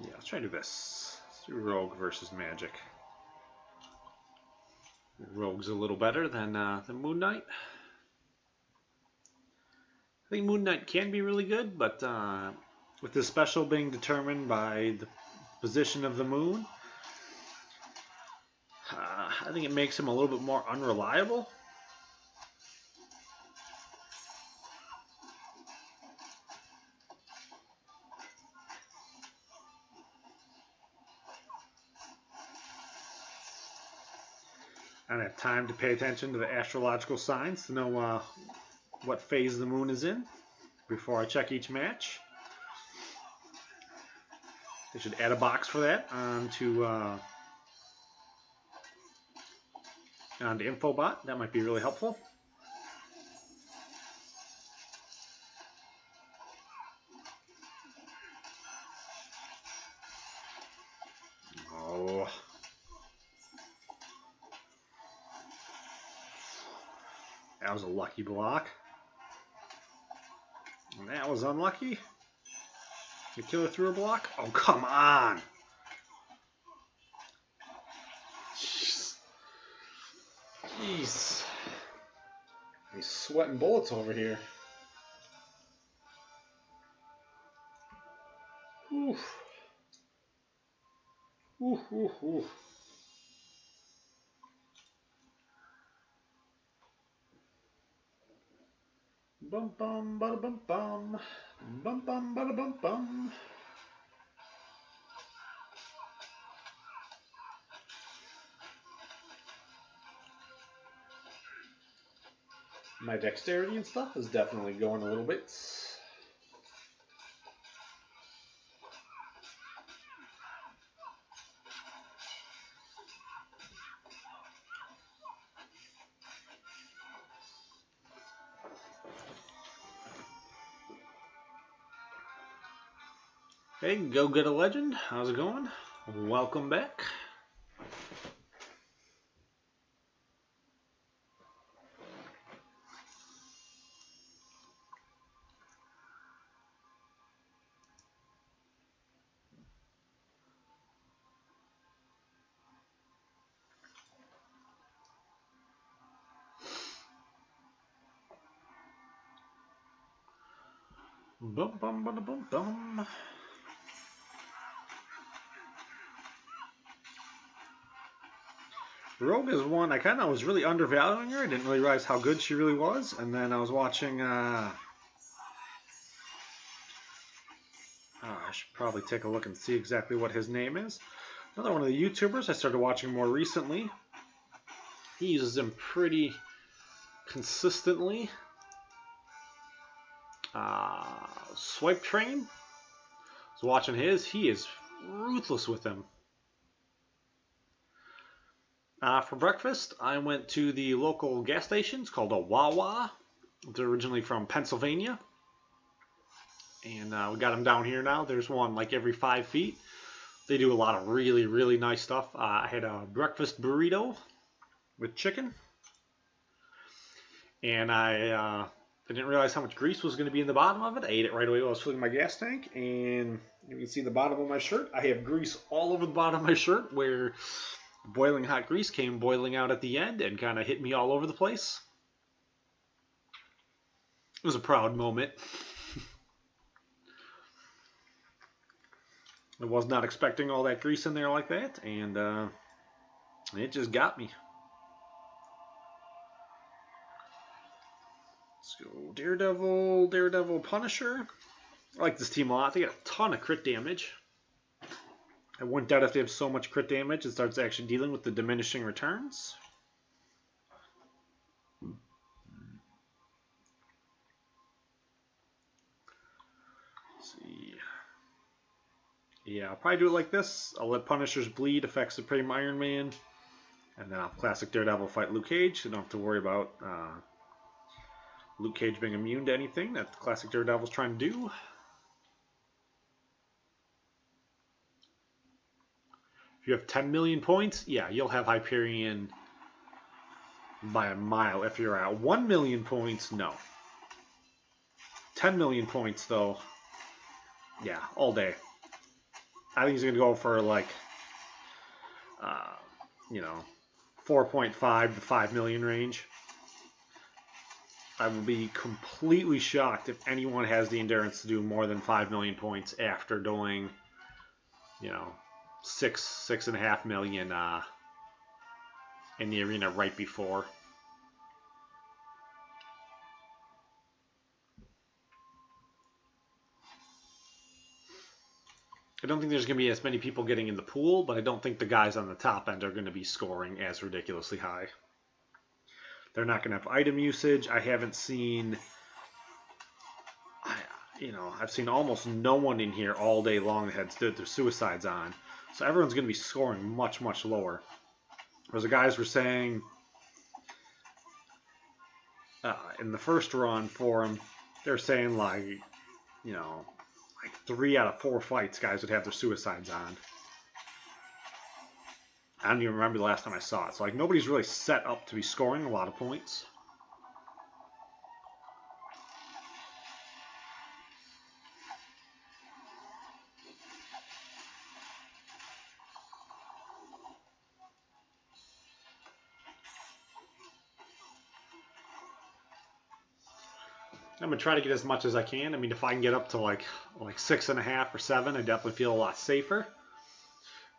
Yeah, let's try to do this. Let's do Rogue versus Magic. Rogue's a little better than Moon Knight. I think Moon Knight can be really good, but with the special being determined by the position of the moon, I think it makes him a little bit more unreliable. I don't have time to pay attention to the astrological signs to know what phase the moon is in before I check each match. They should add a box for that onto Infobot. That might be really helpful. Oh. That was a lucky block. And that was unlucky. The killer threw a block? Oh, come on! Jeez. He's sweating bullets over here. Oof. Oof, oof, oof. Bum bum bada bum bum. Bum bum bada bum bum. My dexterity and stuff is definitely going a little bit. Hey, Go Get a Legend. How's it going? Welcome back. Bum bum bada bum bum. Rogue is one I kind of was really undervaluing her. I didn't really realize how good she really was, and then I was watching. I should probably take a look and see exactly what his name is. Another one of the YouTubers I started watching more recently. He uses them pretty consistently. Swipe Train. I was watching his. He is ruthless with them. For breakfast, I went to the local gas station. It's called a Wawa. They're originally from Pennsylvania. And we got them down here now. There's one like every 5 feet. They do a lot of really, really nice stuff. I had a breakfast burrito with chicken. And I didn't realize how much grease was going to be in the bottom of it. I ate it right away while I was filling my gas tank. And you can see the bottom of my shirt. I have grease all over the bottom of my shirt where boiling hot grease came boiling out at the end and kind of hit me all over the place. It was a proud moment. I was not expecting all that grease in there like that, and it just got me. Let's go Daredevil, Daredevil, Punisher. I like this team a lot. They get a ton of crit damage. I wouldn't doubt if they have so much crit damage, it starts actually dealing with the diminishing returns. Let's see. Yeah, I'll probably do it like this. I'll let Punisher's bleed affect Supreme Iron Man. And then I'll have Classic Daredevil fight Luke Cage. So don't have to worry about Luke Cage being immune to anything that Classic Daredevil's trying to do. If you have 10 million points, yeah, you'll have Hyperion by a mile. If you're at 1 million points, no. 10 million points, though, yeah, all day. I think he's going to go for, like, 4.5 to 5 million range. I will be completely shocked if anyone has the endurance to do more than 5 million points after doing, 6.5 million in the arena right before. I don't think there's going to be as many people getting in the pool, but I don't think the guys on the top end are going to be scoring as ridiculously high. They're not going to have item usage. I haven't seen, I've seen almost no one in here all day long that had stood their suicides on. So everyone's going to be scoring much, much lower. Whereas the guys were saying in the first run for them, they're saying like 3 out of 4 fights guys would have their suicides on. I don't even remember the last time I saw it. So like nobody's really set up to be scoring a lot of points. I'm gonna try to get as much as I can. I mean, if I can get up to like 6.5 or 7, I definitely feel a lot safer.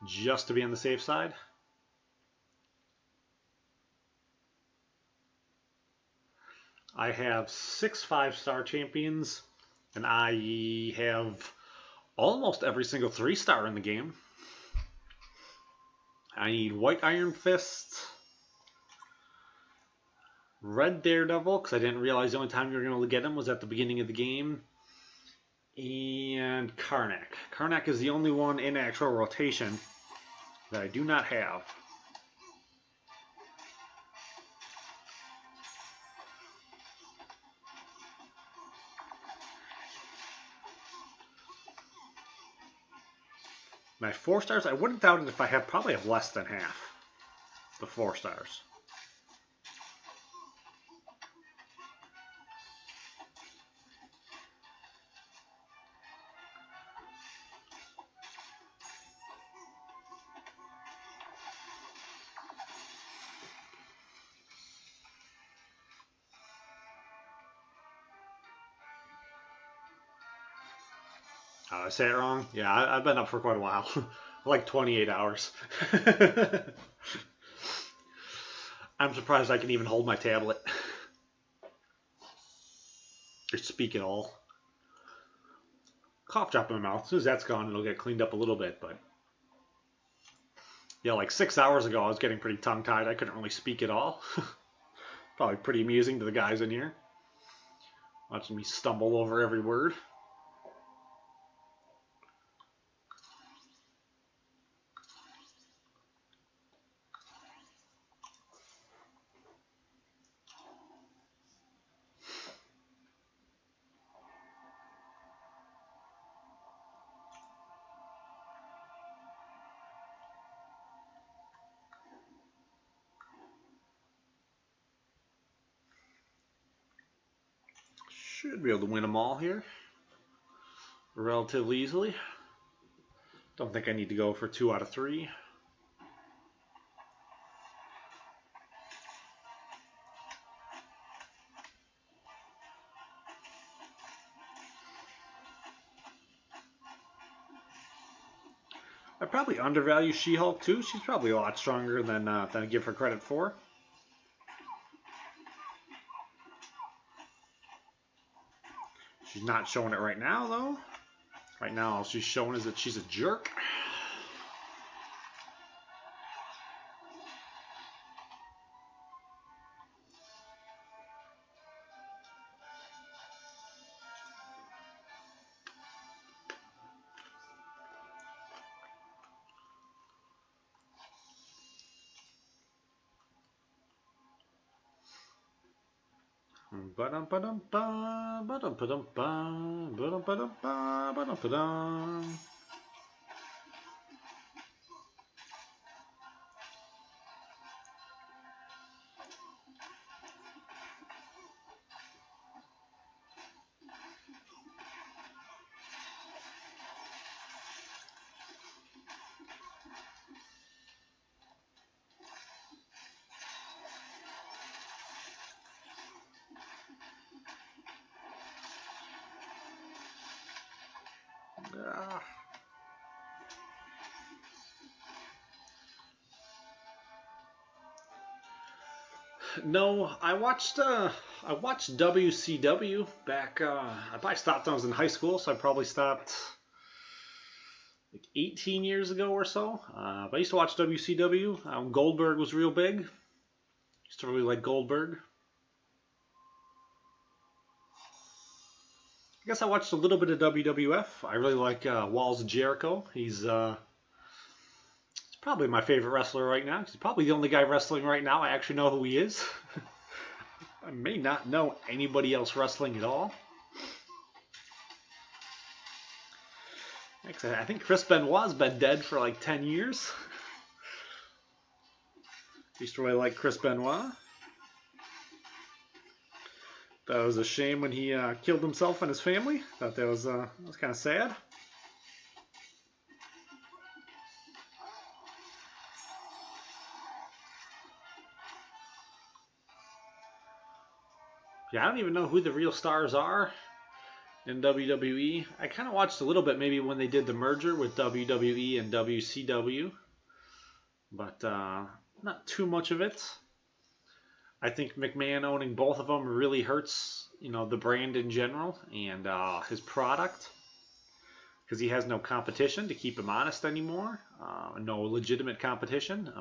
Just to be on the safe side. I have 6 5-star champions, and I have almost every single 3-star in the game. I need White Iron Fist, Red Daredevil, because I didn't realize the only time you were going to get him was at the beginning of the game, and Karnak. Karnak is the only one in actual rotation that I do not have. My 4 stars, I wouldn't doubt it if I probably have less than half the 4 stars. I say it wrong? Yeah, I've been up for quite a while. Like 28 hours. I'm surprised I can even hold my tablet. Or speak at all. Cough drop in my mouth. As soon as that's gone, it'll get cleaned up a little bit, but... Yeah, like 6 hours ago, I was getting pretty tongue-tied. I couldn't really speak at all. Probably pretty amusing to the guys in here. Watching me stumble over every word. Should be able to win them all here relatively easily. Don't think I need to go for 2 out of 3. I probably undervalue She-Hulk too. She's probably a lot stronger than I give her credit for. She's not showing it right now, though. Right now, all she's showing is that she's a jerk. Ba-dum-ba-dum-ba, ba-dum-ba-dum-ba, ba-dum-ba-dum-ba, ba-dum-ba-dum. No, I watched WCW back. I probably stopped when I was in high school, so I probably stopped like 18 years ago or so. But I used to watch WCW. Goldberg was real big. Used to really like Goldberg. I guess I watched a little bit of WWF. I really like Walls of Jericho. He's probably my favorite wrestler right now. He's probably the only guy wrestling right now I actually know who he is. I may not know anybody else wrestling at all. Actually, I think Chris Benoit's been dead for like 10 years. Used to really like Chris Benoit. That was a shame when he killed himself and his family. Thought that was kind of sad. Yeah, I don't even know who the real stars are in WWE. I kind of watched a little bit maybe when they did the merger with WWE and WCW, but not too much of it. I think McMahon owning both of them really hurts, the brand in general and his product, because he has no competition to keep him honest anymore. No legitimate competition,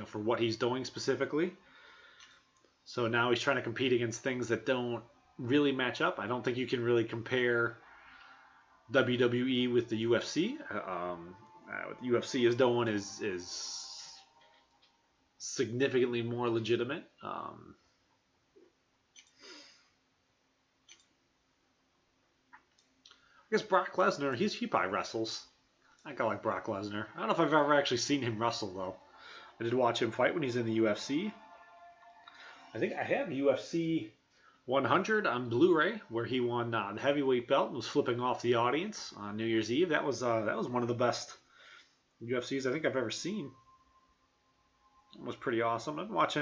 for what he's doing specifically. So now he's trying to compete against things that don't really match up. I don't think you can really compare WWE with the UFC. What the UFC is doing is significantly more legitimate. I guess Brock Lesnar, he probably wrestles. I kind of like Brock Lesnar. I don't know if I've ever actually seen him wrestle, though. I did watch him fight when he's in the UFC. I think I have UFC 100 on Blu-ray, where he won the heavyweight belt and was flipping off the audience on New Year's Eve. That was one of the best UFCs I think I've ever seen. It was pretty awesome. I watched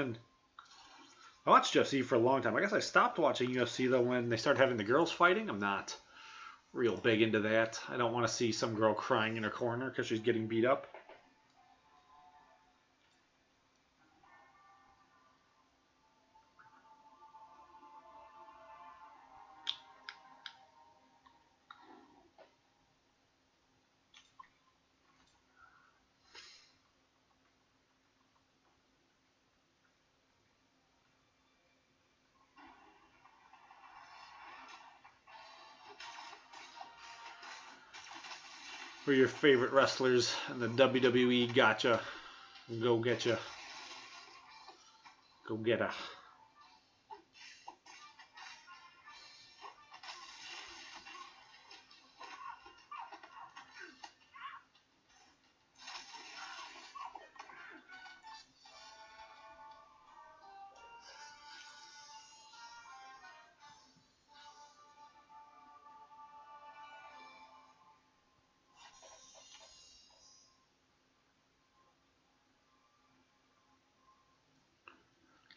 UFC for a long time. I guess I stopped watching UFC though when they started having the girls fighting. I'm not real big into that. I don't want to see some girl crying in her corner because she's getting beat up. Who are your favorite wrestlers in the WWE? Gotcha. Go get ya. Go get a.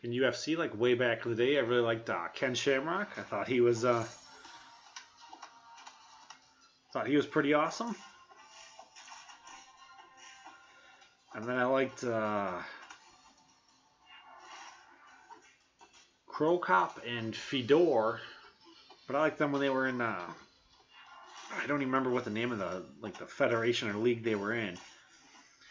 In UFC, like way back in the day, I really liked Ken Shamrock. I thought he was pretty awesome. And then I liked Krokop and Fedor, but I liked them when they were in. I don't even remember what the name of the federation or league they were in.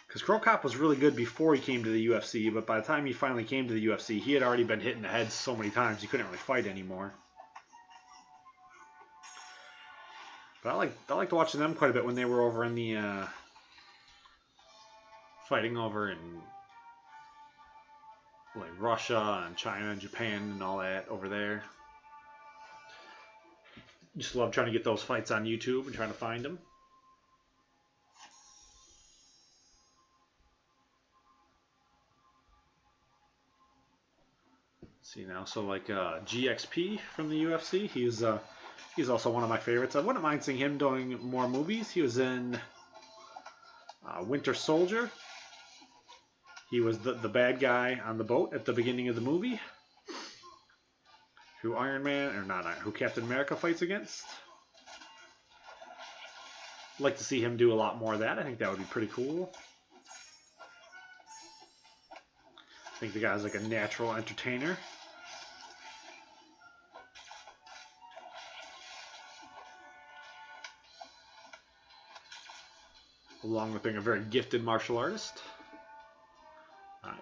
Because Krokop was really good before he came to the UFC, but by the time he finally came to the UFC, he had already been hit in the head so many times he couldn't really fight anymore. But I liked watching them quite a bit when they were over in the fighting over in like Russia and China and Japan and all that over there. Just love trying to get those fights on YouTube and trying to find them. See now, so like GXP from the UFC, he's also one of my favorites. I wouldn't mind seeing him doing more movies. He was in Winter Soldier. He was the bad guy on the boat at the beginning of the movie, who Iron Man, or not, who Captain America fights against. I'd like to see him do a lot more of that. I think that would be pretty cool. I think the guy's like a natural entertainer. Along with being a very gifted martial artist. All right.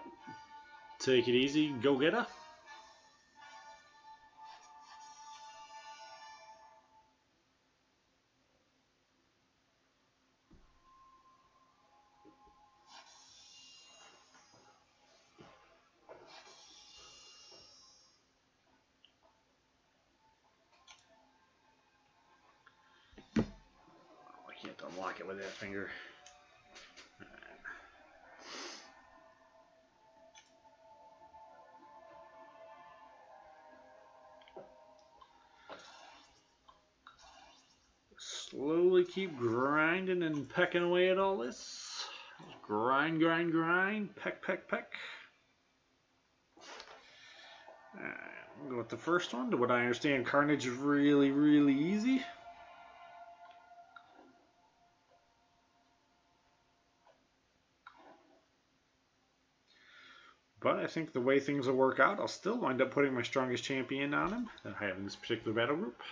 Take it easy, go get her. I can't unlock it with that finger. Slowly keep grinding and pecking away at all this. Grind, grind, grind. Peck, peck, peck. We'll go with the first one. To what I understand, Carnage is really, really easy. But I think the way things will work out, I'll still wind up putting my strongest champion on him that I have in this particular battle group.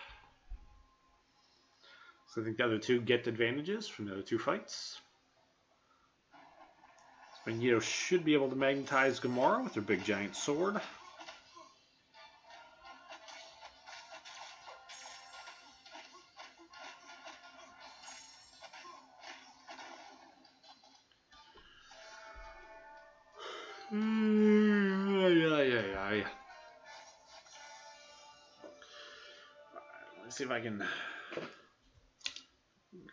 So I think the other two get advantages from the other two fights. Magneto should be able to magnetize Gamora with her big giant sword. Let's see if I can.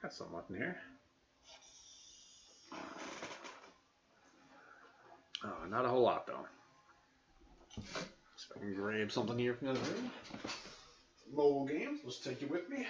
Got something left in here. Oh, not a whole lot though. See if I can grab something here from the other room. Mobile games. Let's take you with me.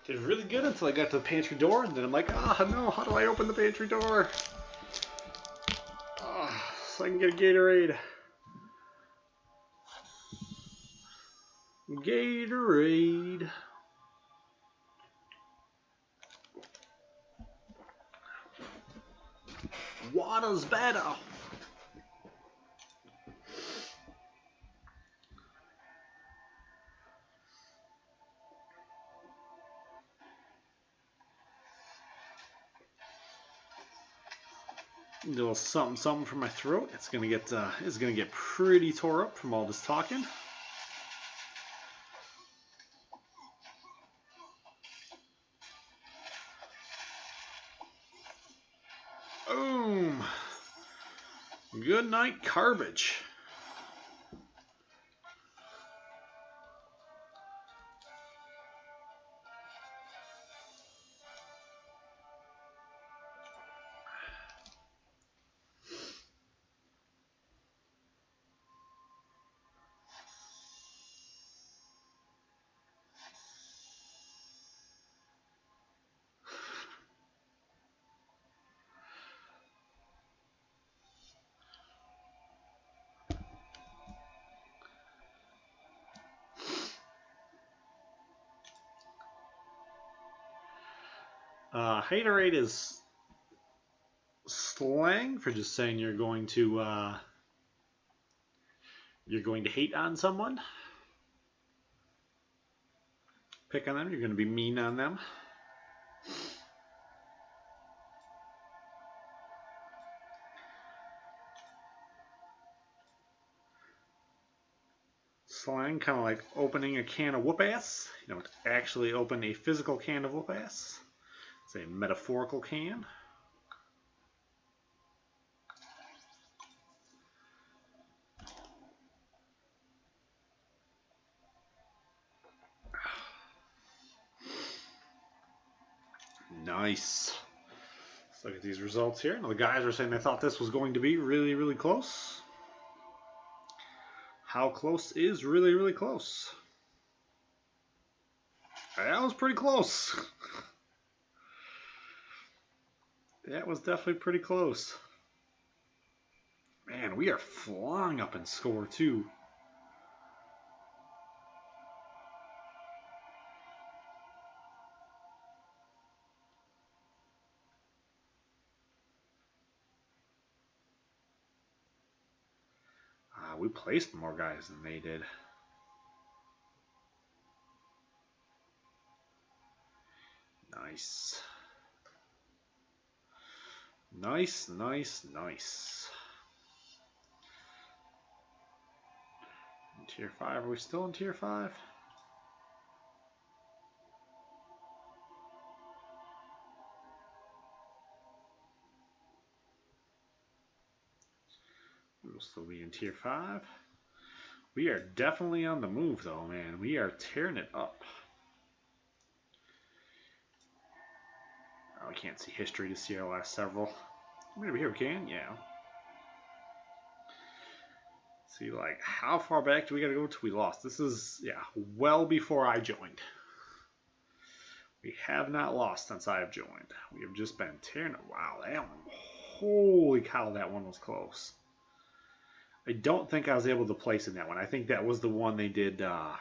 Did really good until I got to the pantry door, and then I'm like, ah, no, how do I open the pantry door? So I can get a Gatorade. Gatorade. Water's better. A little something, something for my throat. It's gonna get pretty tore up from all this talking. Boom. Good night, garbage. Haterade is slang for just saying you're going to hate on someone, pick on them. You're going to be mean on them. Slang, kind of like opening a can of whoop ass. You don't actually open a physical can of whoop ass. It's a metaphorical can. Nice. Let's look at these results here. Now the guys are saying they thought this was going to be really, really close. How close is really, really close? That was pretty close. That was definitely pretty close. Man, we are flying up in score too. We placed more guys than they did. Nice. Nice, nice, nice. In tier 5, are we still in tier 5? We'll still be in tier 5. We are definitely on the move though, man. We are tearing it up. Oh, we can't see history to see our last several. Maybe here we can, yeah. See, like, how far back do we gotta go till we lost? This is, yeah, well before I joined. We have not lost since I have joined. We have just been tearing it. Wow, that one, holy cow, that one was close. I don't think I was able to place in that one. I think that was the one they did right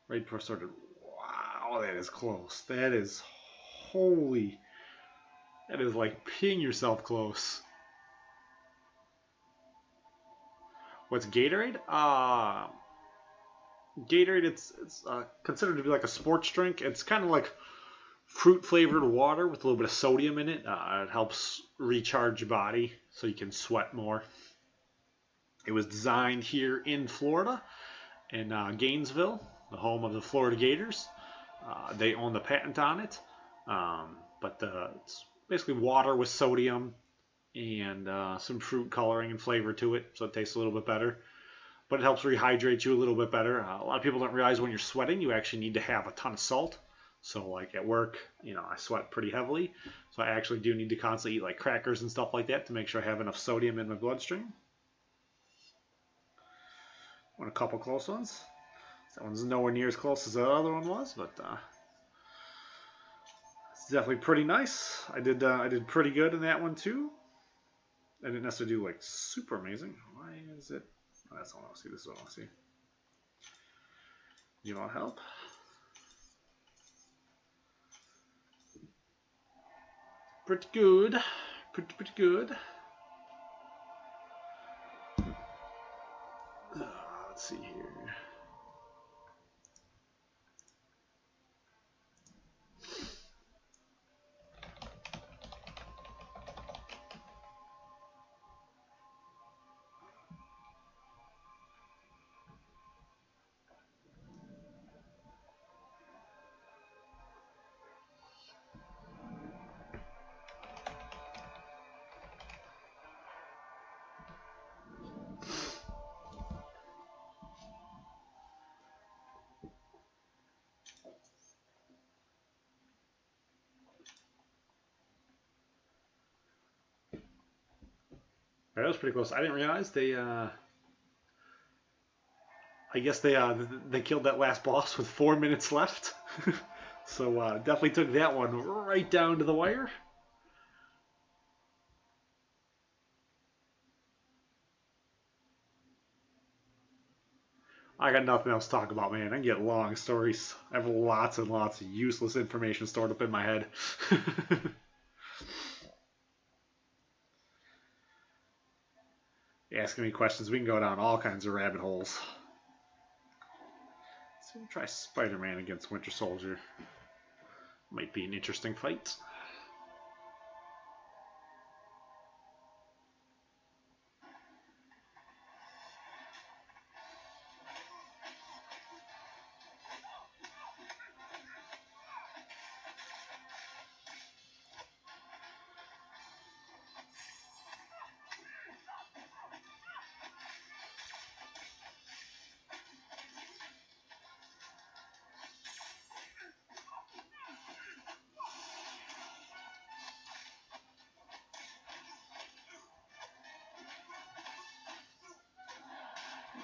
before I started. Wow, that is close. That is, holy, that is like peeing yourself close. What's Gatorade? Gatorade, it's considered to be like a sports drink. It's kind of like fruit flavored water with a little bit of sodium in it. It helps recharge your body so you can sweat more. It was designed here in Florida, in Gainesville, the home of the Florida Gators. They own the patent on it, but it's basically water with sodium and some fruit coloring and flavor to it, so it tastes a little bit better. But it helps rehydrate you a little bit better. A lot of people don't realize when you're sweating, you actually need to have a ton of salt. So like at work, you know, I sweat pretty heavily, so I actually do need to constantly eat like crackers and stuff like that to make sure I have enough sodium in my bloodstream. A couple close ones. That one's nowhere near as close as the other one was, but it's definitely pretty nice. I did pretty good in that one too. I didn't necessarily do like super amazing. Why is it? Oh, that's all I want to see. This is what I want to see. You want help? Pretty good. Pretty good. Let's see here. That was pretty close. I didn't realize they. I guess they killed that last boss with 4 minutes left. So definitely took that one right down to the wire. I got nothing else to talk about, man. I can get long stories. I have lots and lots of useless information stored up in my head. Asking me questions, we can go down all kinds of rabbit holes. So we'll try Spider-Man against Winter Soldier. Might be an interesting fight.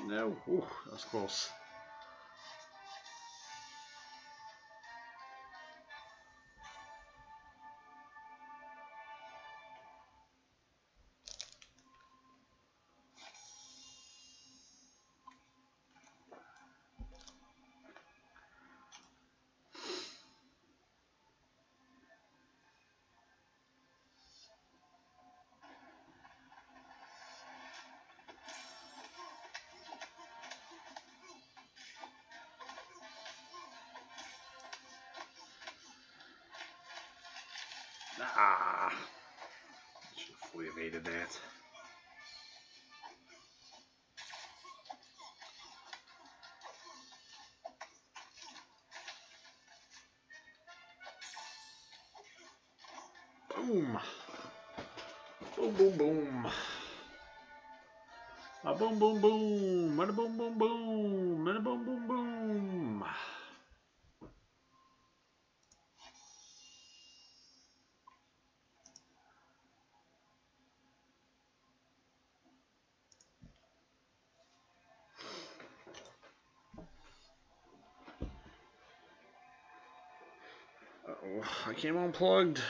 No, ooh, that was close. Ah, should have fully evaded that. Boom. Boom, boom, boom. A boom, boom, boom. And a boom, boom, boom. And a boom, boom, boom. Uh-oh, I came unplugged.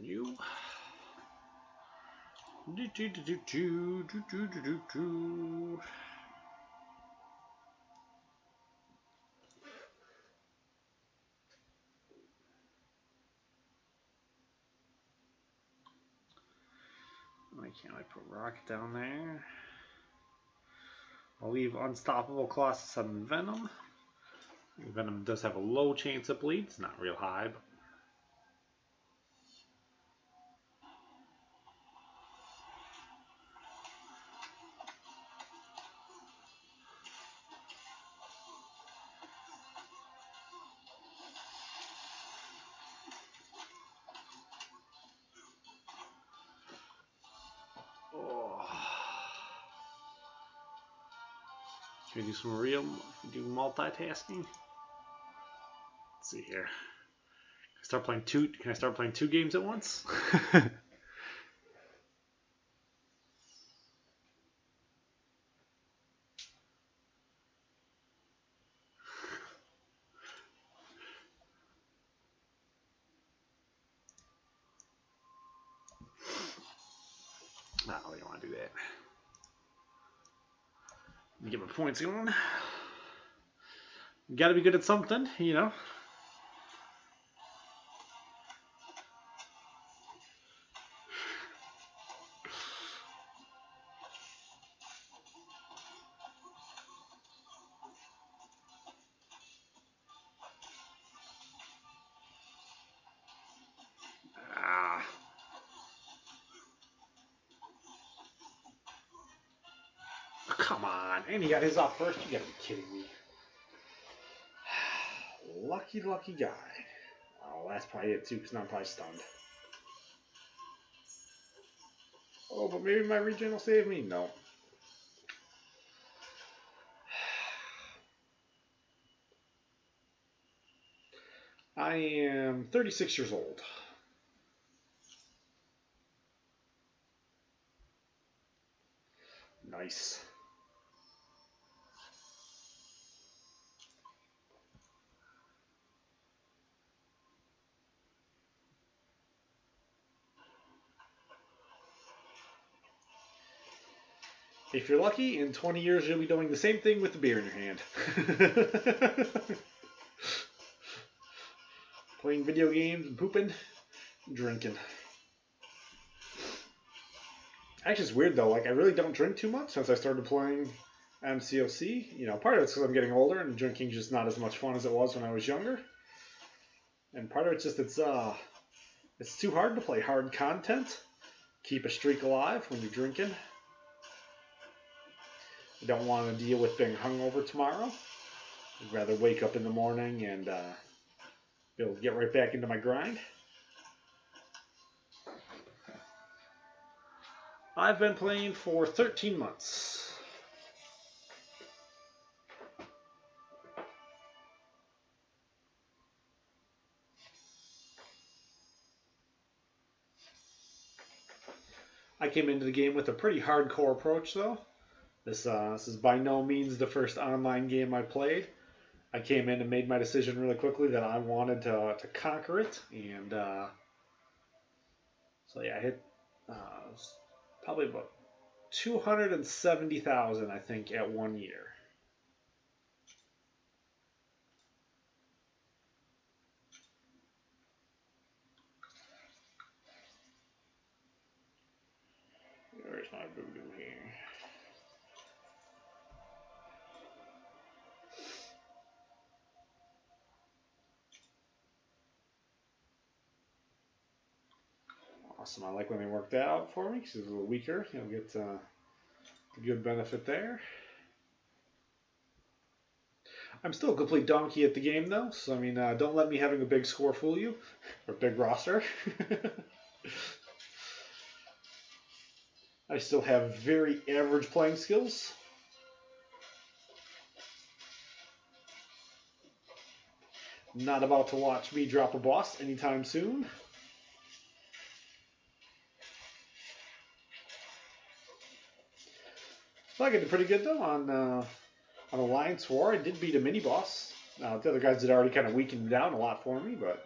You. Why can't I put Rocket down there? I'll leave Unstoppable Colossus and Venom. Venom does have a low chance of bleed. It's not real high, but can we do some real multitasking? Let's see here. Can I start playing two games at once? No, we don't want to do that. Get my points going. Got to be good at something, you know. Come on. And he got his off first. You gotta be kidding me. Lucky, lucky guy. Oh, that's probably it too, because now I'm probably stunned. Oh, but maybe my regen will save me? No. I am 36 years old. Nice. If you're lucky, in 20 years you'll be doing the same thing with the beer in your hand. Playing video games and pooping and drinking. Actually, it's weird though. Like, I really don't drink too much since I started playing MCOC. You know, part of it's because I'm getting older and drinking's just not as much fun as it was when I was younger. And part of it's just it's too hard to play hard content. Keep a streak alive when you're drinking. I don't want to deal with being hungover tomorrow. I'd rather wake up in the morning and be able to get right back into my grind. I've been playing for 13 months. I came into the game with a pretty hardcore approach though. This is by no means the first online game I played. I came in and made my decision really quickly that I wanted to conquer it, and so yeah, I hit probably about 270,000, I think, at 1 year. Where's my voodoo here? Awesome. I like when they work that out for me because it's a little weaker. You'll get a good benefit there. I'm still a complete donkey at the game, though. So, I mean, don't let me having a big score fool you. Or big roster. I still have very average playing skills. Not about to watch me drop a boss anytime soon. I did pretty good though on Alliance War. I did beat a mini boss. The other guys had already kind of weakened down a lot for me, but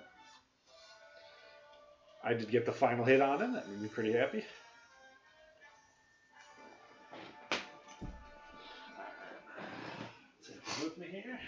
I did get the final hit on him. That made me pretty happy. Take this with me here.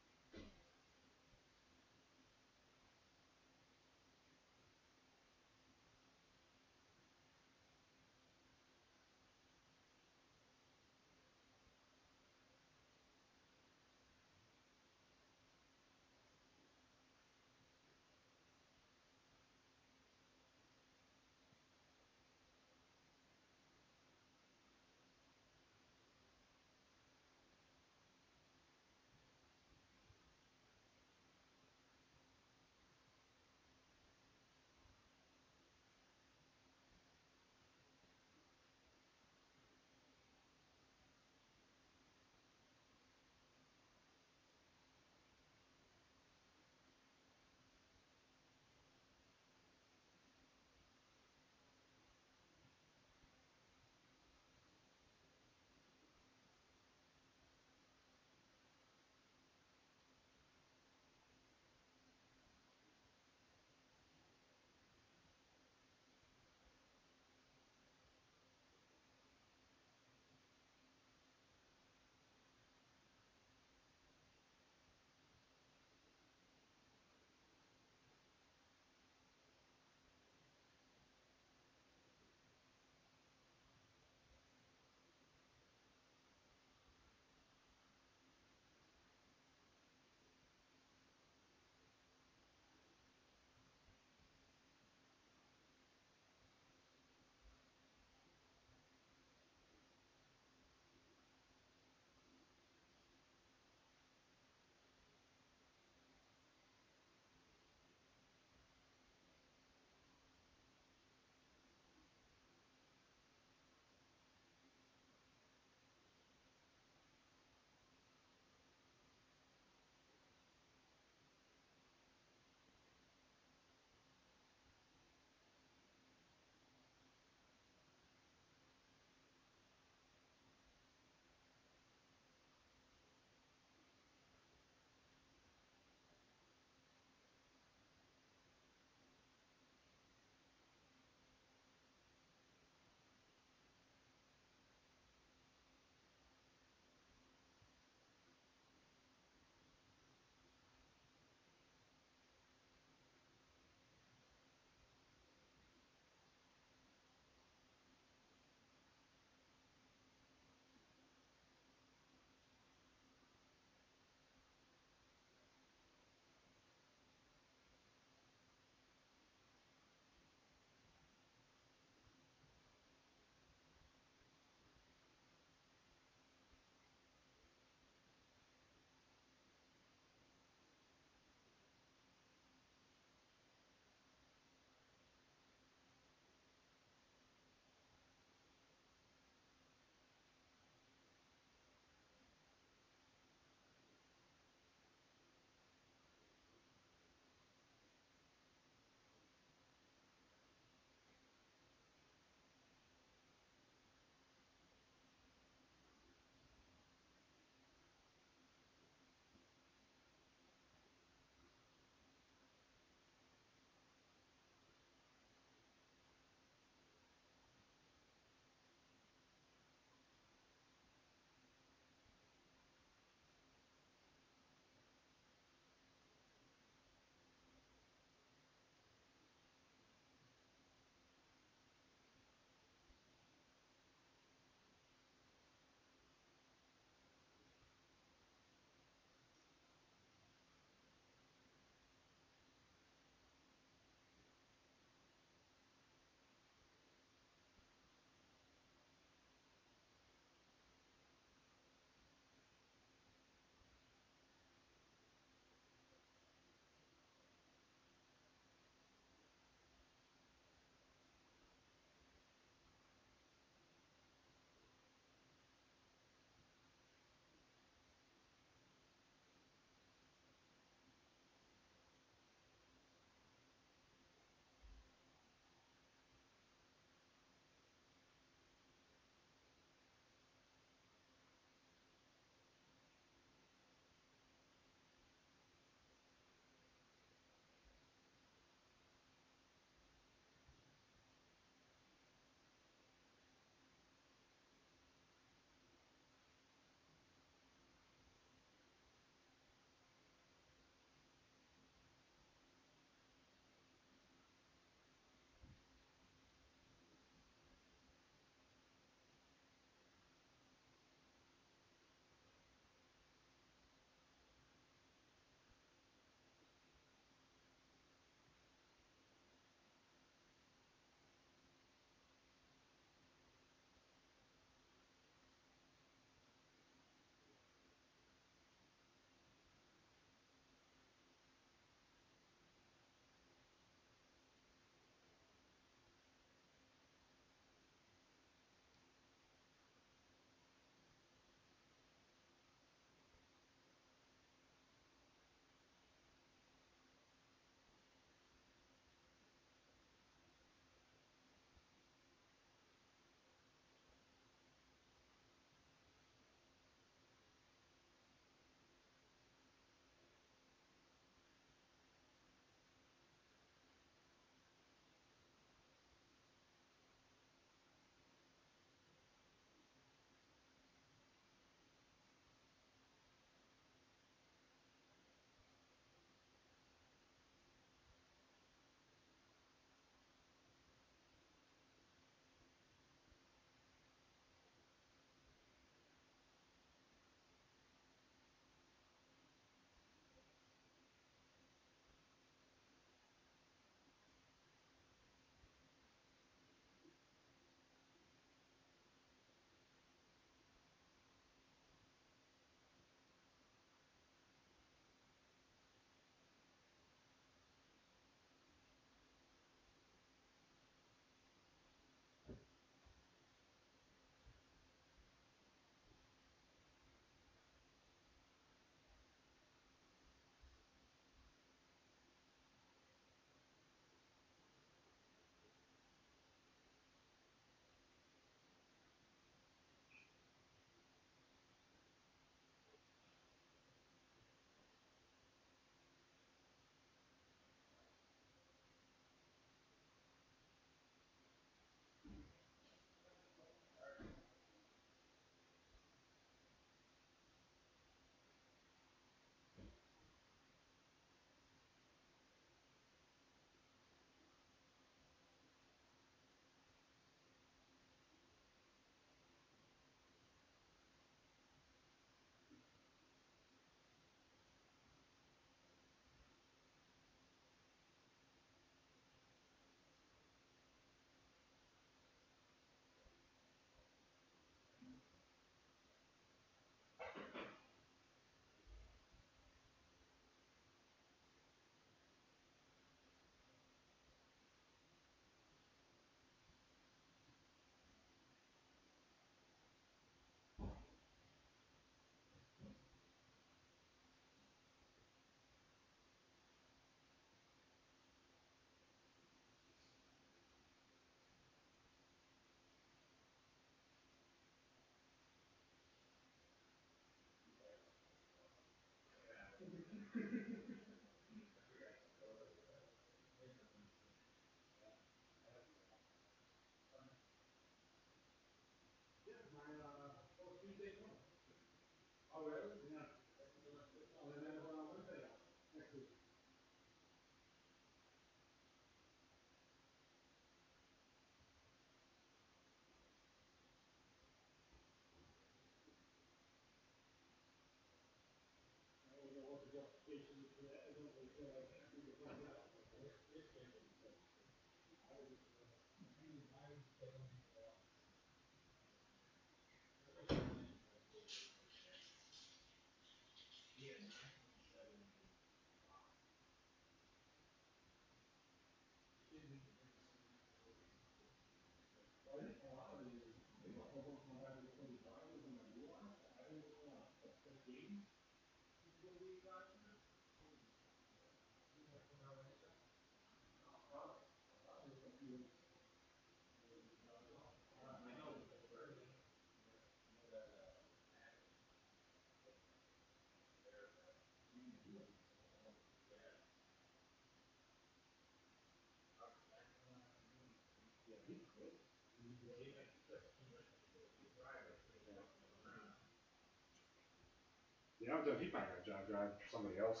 Yeah, I've done. He might have job drive for somebody else.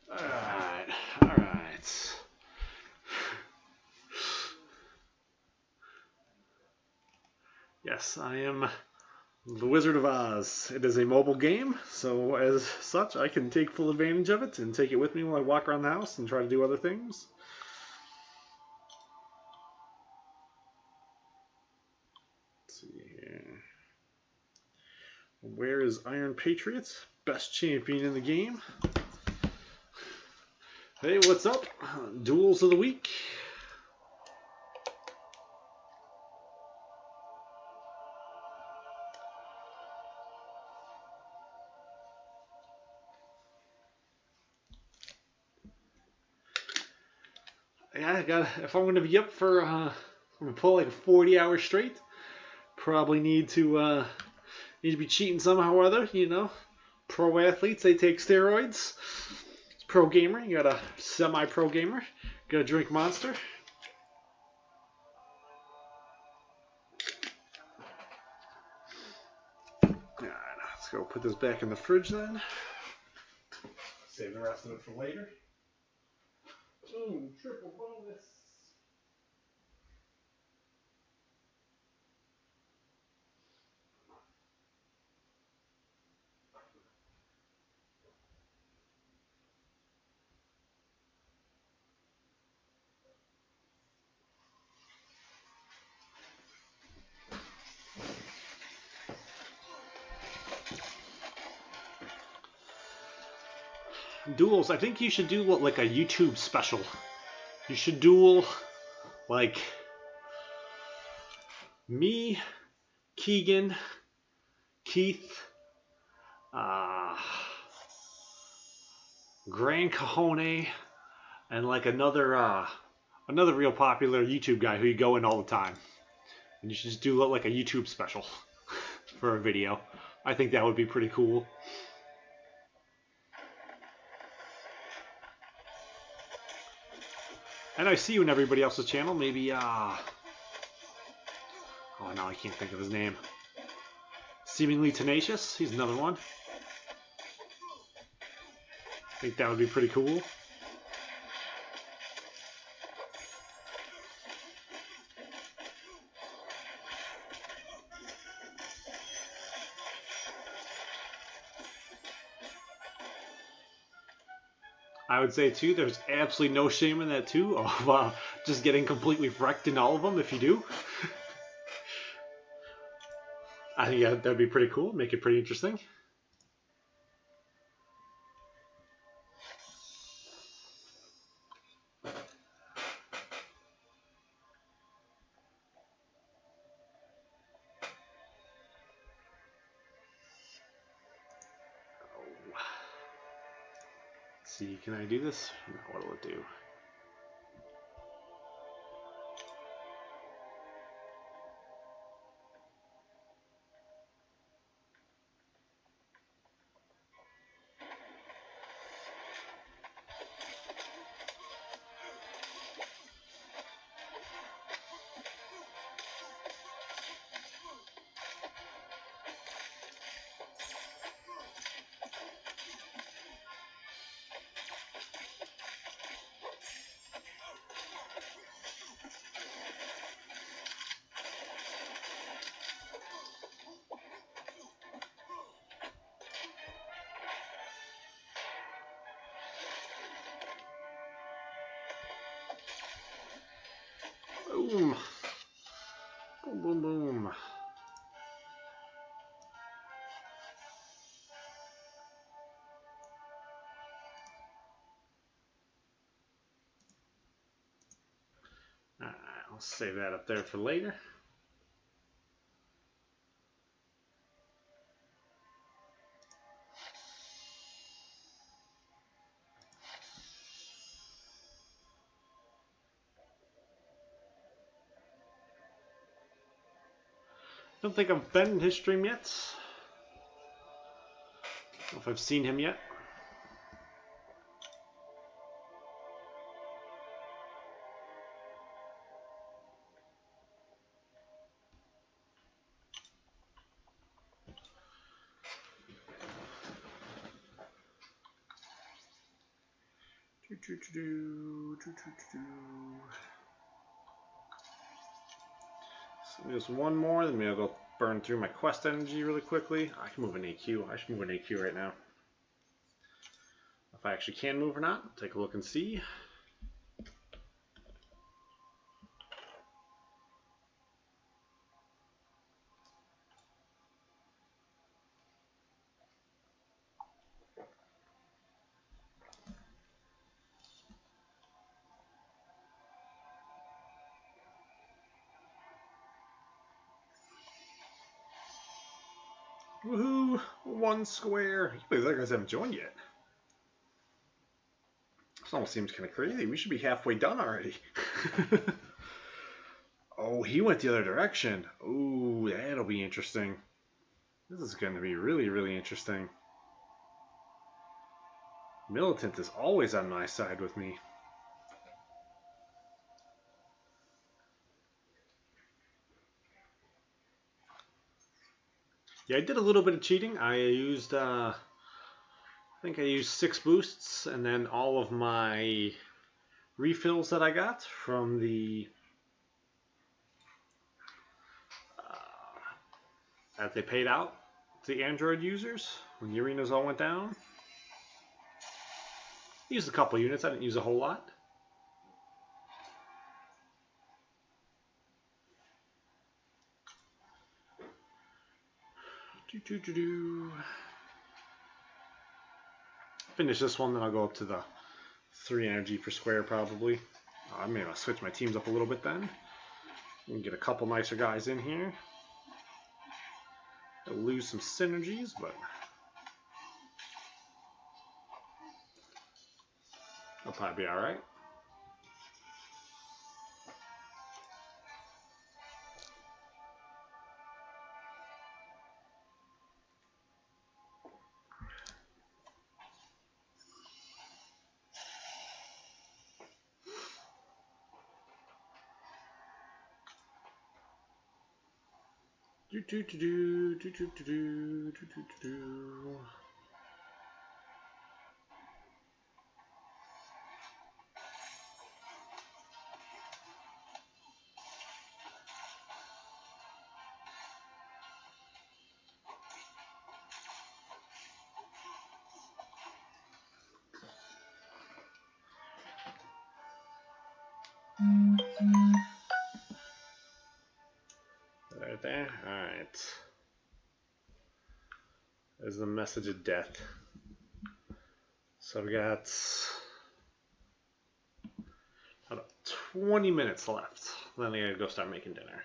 Alright, alright. Yes, I am The Wizard of Oz. It is a mobile game, so as such, I can take full advantage of it and take it with me while I walk around the house and try to do other things. Let's see here. Where is Iron Patriots? Best champion in the game. Hey, what's up? Duels of the week. Yeah, I got. If I'm going to be up for, I'm going to pull like 40 hours straight. Probably need to be cheating somehow or other. You know, pro athletes, they take steroids. Pro gamer, you got a semi-pro gamer. Got to drink Monster. Alright, let's go put this back in the fridge then. Save the rest of it for later. Boom, triple bonus. Duels, I think you should do like a YouTube special. You should duel like me, Keegan, Keith, Gran Cajone, and like another real popular YouTube guy who you go in all the time. And you should just do like a YouTube special for a video. I think that would be pretty cool. And I see you in everybody else's channel. Maybe, oh no, I can't think of his name. Seemingly Tenacious. He's another one. I think that would be pretty cool. I would say, too, there's absolutely no shame in that, too, of just getting completely wrecked in all of them if you do. I think that'd be pretty cool. Make it pretty interesting. See, can I do this? No, what will it do? boom. Boom, boom, boom. Alright, I'll save that up there for later. Don't think I've been in his stream yet. Don't know if I've seen him yet. So just one more, then maybe I'll go burn through my quest energy really quickly. I can move an AQ. I should move an AQ right now. If I actually can move or not, take a look and see. Woohoo! One square. These other guys haven't joined yet. This almost seems kind of crazy. We should be halfway done already. Oh, he went the other direction. Ooh, that'll be interesting. This is going to be really, really interesting. Militant is always on my side with me. Yeah, I did a little bit of cheating. I used, I think I used 6 boosts, and then all of my refills that I got from the that they paid out to the Android users when the arenas all went down. I used a couple units. I didn't use a whole lot. Finish this one, then I'll go up to the 3 energy per square probably. I may have to switch my teams up a little bit then. And get a couple nicer guys in here. I'll lose some synergies, but I'll probably be alright. Right there. Alright. There's the message of death. So we got about 20 minutes left. Then I gotta go start making dinner.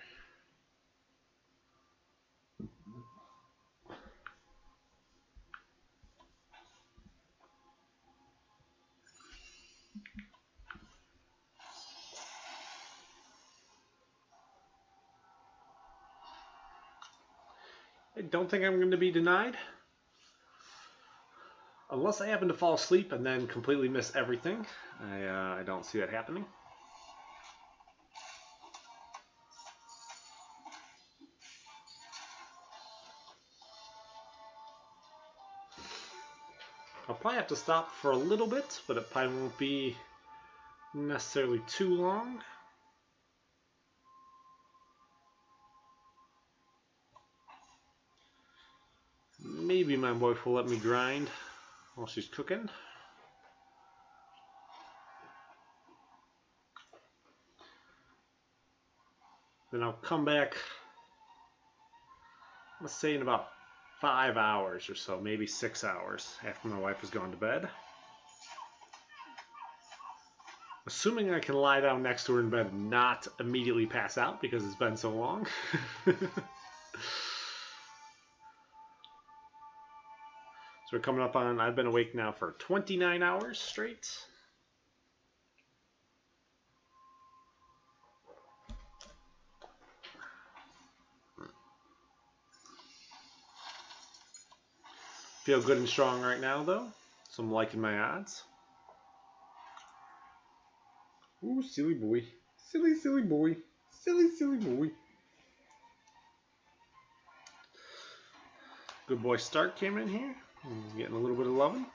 I don't think I'm going to be denied. Unless I happen to fall asleep and then completely miss everything. I don't see that happening. I'll probably have to stop for a little bit, but it probably won't be necessarily too long. Maybe my wife will let me grind while she's cooking. Then I'll come back, I'm gonna say in about 5 hours or so, maybe 6 hours after my wife has gone to bed. Assuming I can lie down next to her in bed and not immediately pass out because it's been so long. So we're coming up on, I've been awake now for 29 hours straight. Feel good and strong right now though, so I'm liking my odds. Ooh, silly boy. Silly, silly boy. Silly, silly boy. Good boy Stark came in here. He's getting a little bit of loving.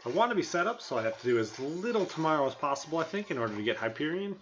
I want to be set up, so I have to do as little tomorrow as possible, I think, in order to get Hyperion.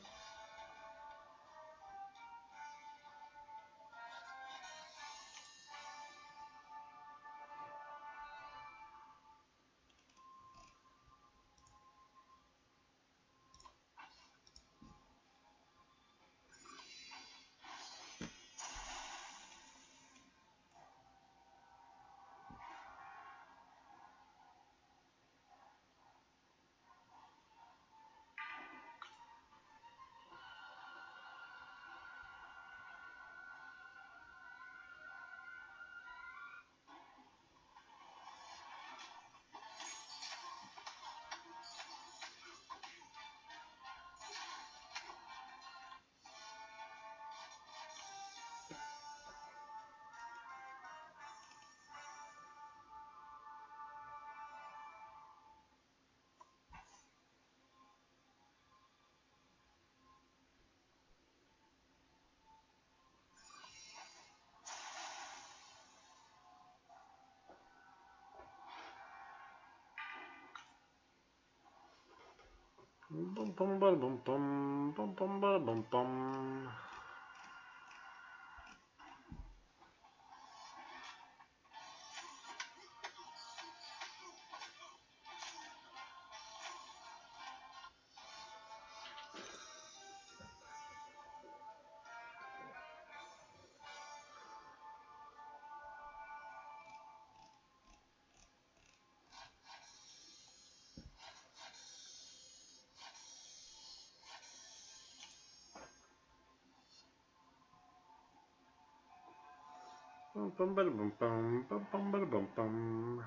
Bum bum bum bum bum bum bum bum bum. Bum bum bum bum bum bum bum bum bum.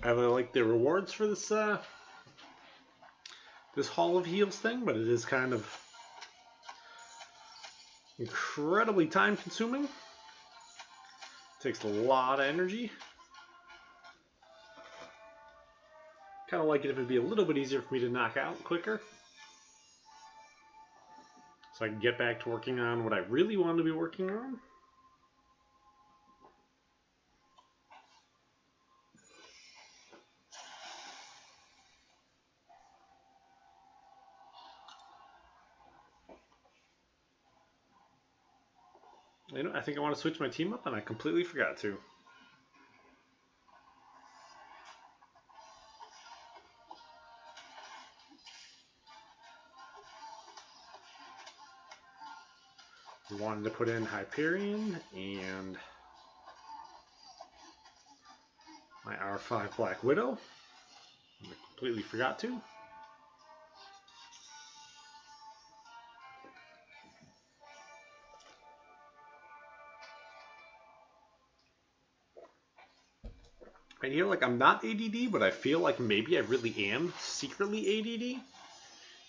I really like the rewards for this this Hall of Heals thing, but it is kind of incredibly time consuming. Takes a lot of energy. Kind of like it if it'd be a little bit easier for me to knock out quicker. So I can get back to working on what I really wanted to be working on. You know, I think I want to switch my team up, and I completely forgot to. We wanted to put in Hyperion and my R5 Black Widow. Completely forgot to. I feel like I'm not ADD, but I feel like maybe I really am secretly ADD.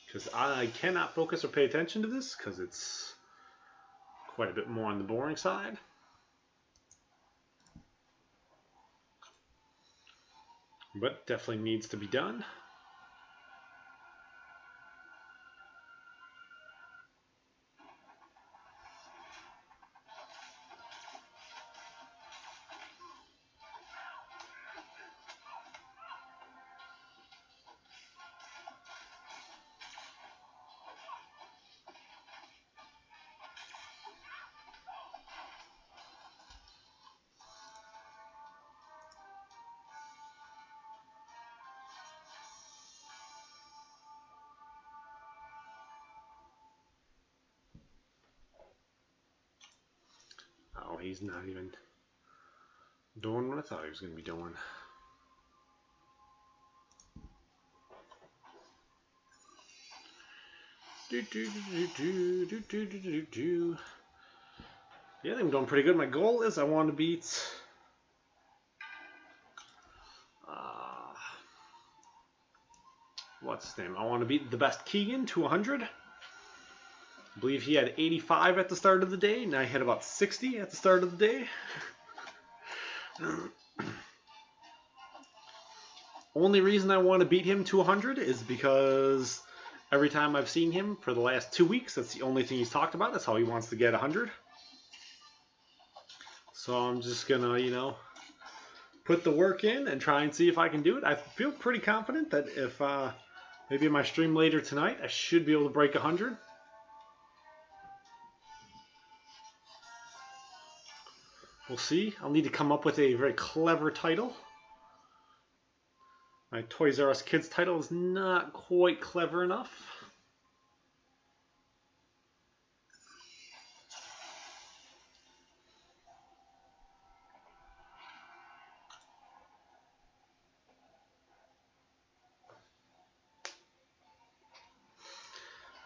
Because I cannot focus or pay attention to this, because it's quite a bit more on the boring side. But definitely needs to be done. Oh, he's not even doing what I thought he was going to be doing. Yeah, I think I'm doing pretty good. My goal is I want to beat what's his name? I want to beat the best Keegan to 100. I believe he had 85 at the start of the day, and I had about 60 at the start of the day. Only reason I want to beat him to 100 is because every time I've seen him for the last 2 weeks, that's the only thing he's talked about. That's how he wants to get 100. So I'm just gonna, you know, put the work in and try and see if I can do it. I feel pretty confident that if maybe in my stream later tonight, I should be able to break 100. We'll see. I'll need to come up with a very clever title. My Toys R Us Kids title is not quite clever enough.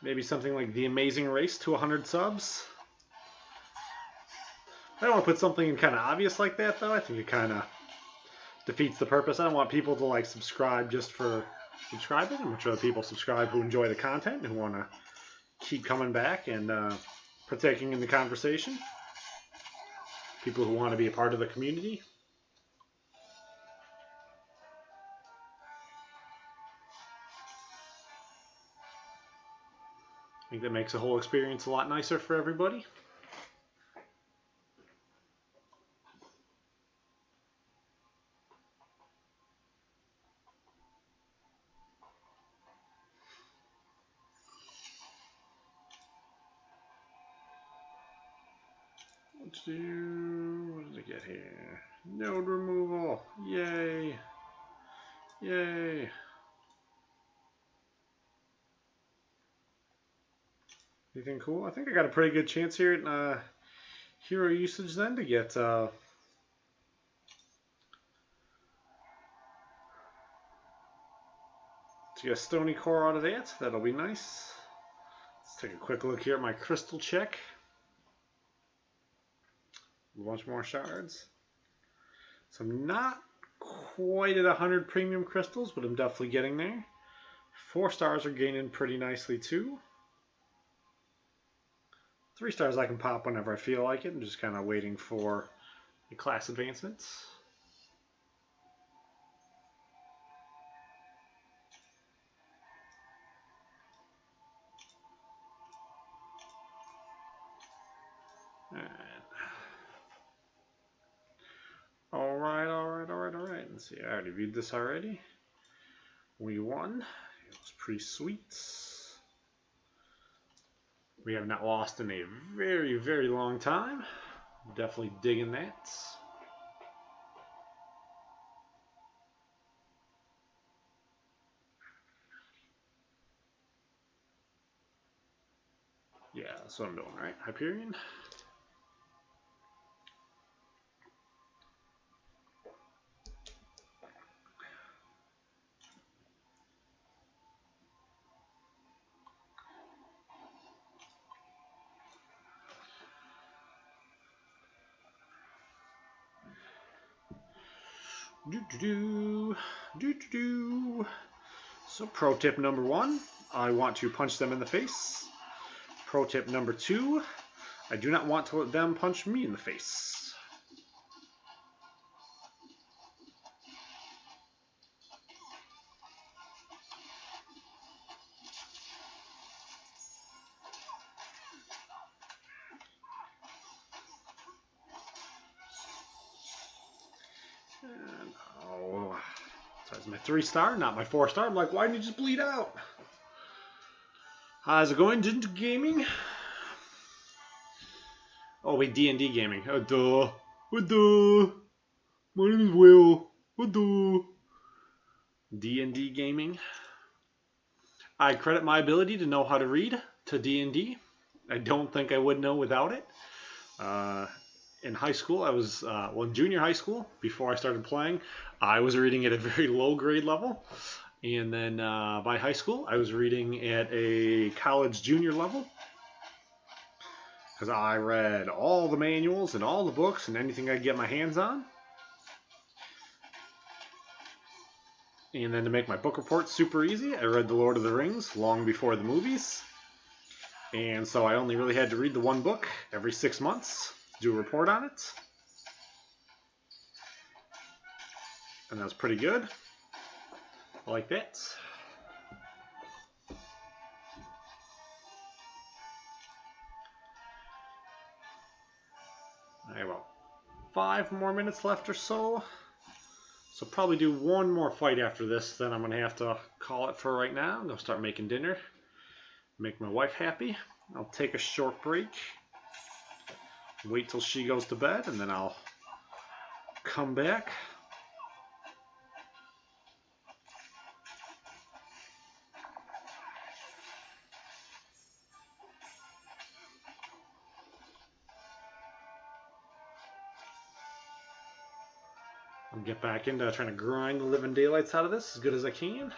Maybe something like The Amazing Race to 100 subs. I don't want to put something kind of obvious like that, though. I think it kind of defeats the purpose. I don't want people to like subscribe just for subscribing. I'm sure people subscribe who enjoy the content and who want to keep coming back and partaking in the conversation. People who want to be a part of the community. I think that makes the whole experience a lot nicer for everybody. What did I get here? Node removal. Yay. Yay. Anything cool? I think I got a pretty good chance here at hero usage then to get a stony core out of that. That'll be nice. Let's take a quick look here at my crystal check. A bunch more shards. So I'm not quite at 100 premium crystals, but I'm definitely getting there. 4 stars are gaining pretty nicely too. 3 stars I can pop whenever I feel like it. I'm just kind of waiting for the class advancements. Alright. Let's see, I already viewed this already. We won. It was pretty sweet. We have not lost in a very, very long time. Definitely digging that. Yeah, that's what I'm doing, right? Hyperion. So pro tip number 1, I want to punch them in the face. Pro tip number 2, I do not want to let them punch me in the face. And, oh, so that's my 3-star, not my 4-star. I'm like, why didn't you just bleed out? How's it going, Ginger Gaming? Oh, wait, D&D Gaming. Oh, duh. Oh, duh. My name is Will. Oh, duh. D&D Gaming. I credit my ability to know how to read to D&D. I don't think I would know without it. In high school, I was, in junior high school, before I started playing, I was reading at a very low grade level. And then by high school, I was reading at a college junior level. Because I read all the manuals and all the books and anything I could get my hands on. And then to make my book report super easy, I read The Lord of the Rings long before the movies. And so I only really had to read the one book every 6 months, do a report on it. And that was pretty good. I like that. I have about 5 more minutes left or so. So probably do one more fight after this, then I'm going to have to call it for right now. I'm going to start making dinner. Make my wife happy. I'll take a short break. Wait till she goes to bed, and then I'll come back. I'll get back into trying to grind the living daylights out of this as good as I can.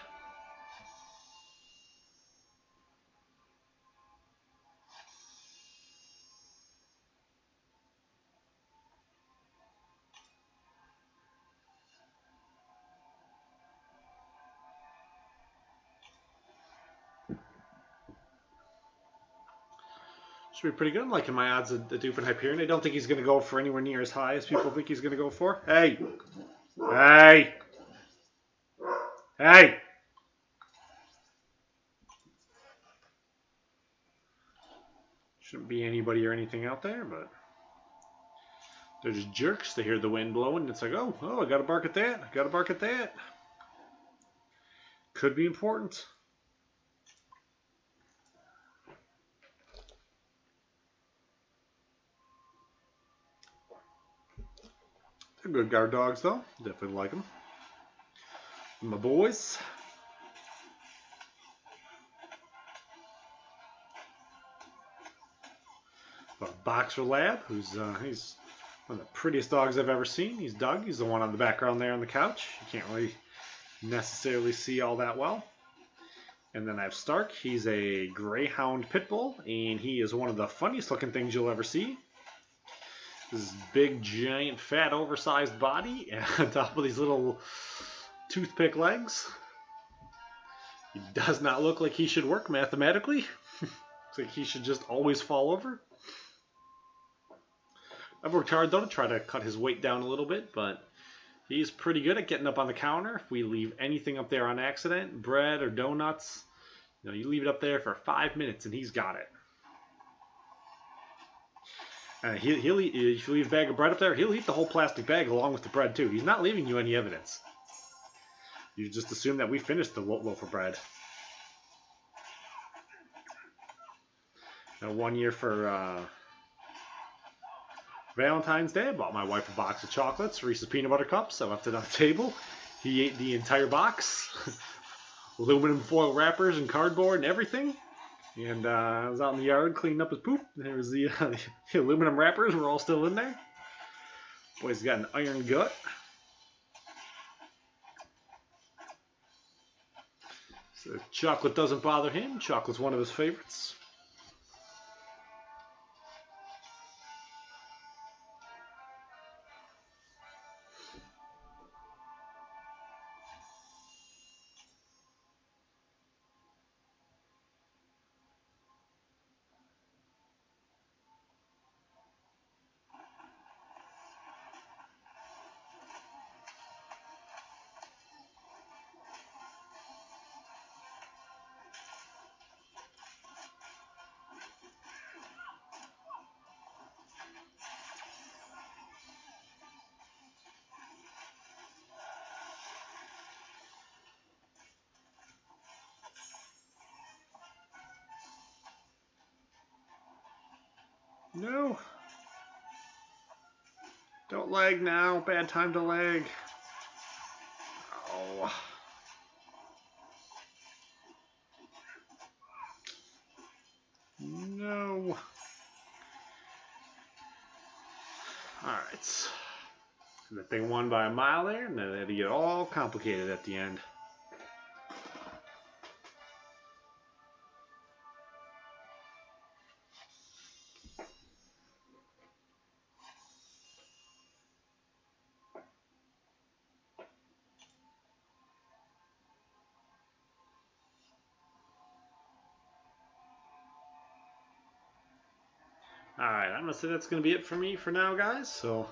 Should be pretty good. I'm liking my odds of the dupe and Hyperion. I don't think he's going to go for anywhere near as high as people think he's going to go for. Hey! Hey! Hey! Shouldn't be anybody or anything out there, but they're just jerks. They hear the wind blowing, and it's like, oh, I gotta bark at that. I gotta bark at that. Could be important. They're good guard dogs, though. Definitely like them. My boys. A boxer lab, who's he's one of the prettiest dogs I've ever seen. He's Doug. He's the one on the background there on the couch. You can't really necessarily see all that well. And then I have Stark. He's a greyhound pit bull, and he is one of the funniest looking things you'll ever see. This big, giant, fat, oversized body on top of these little toothpick legs. He does not look like he should work mathematically. Looks like he should just always fall over. I've worked hard, though, to try to cut his weight down a little bit, but he's pretty good at getting up on the counter. If we leave anything up there on accident, bread or donuts, you leave it up there for 5 minutes and he's got it. He'll eat, if you leave a bag of bread up there, he'll eat the whole plastic bag along with the bread, too. He's not leaving you any evidence. You just assume that we finished the loaf of bread. Now, one year for Valentine's Day, I bought my wife a box of chocolates, Reese's Peanut Butter Cups. I left it on the table. He ate the entire box. Aluminum foil wrappers and cardboard and everything. And I was out in the yard cleaning up his poop. There was the aluminum wrappers were all still in there. Boy's got an iron gut. So chocolate doesn't bother him. Chocolate's one of his favorites. No. Don't lag now. Bad time to lag. Oh. No. Alright. That thing won by a mile there, and then it had to get all complicated at the end. Alright, I'm going to say that's going to be it for me for now, guys. So,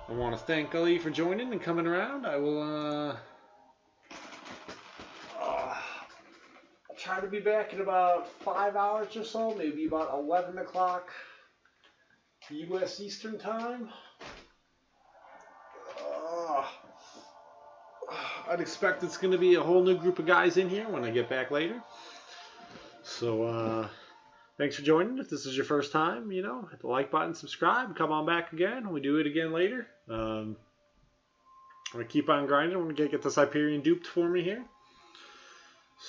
I want to thank Ali for joining and coming around. I will, I'll try to be back in about 5 hours or so, maybe about 11 o'clock U.S. Eastern Time. I'd expect it's going to be a whole new group of guys in here when I get back later. So, thanks for joining. If this is your first time, hit the like button, subscribe, come on back again. We do it again later. I'm going to keep on grinding. We're going to get this Hyperion duped for me here.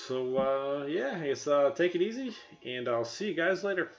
So, yeah, I guess take it easy, and I'll see you guys later.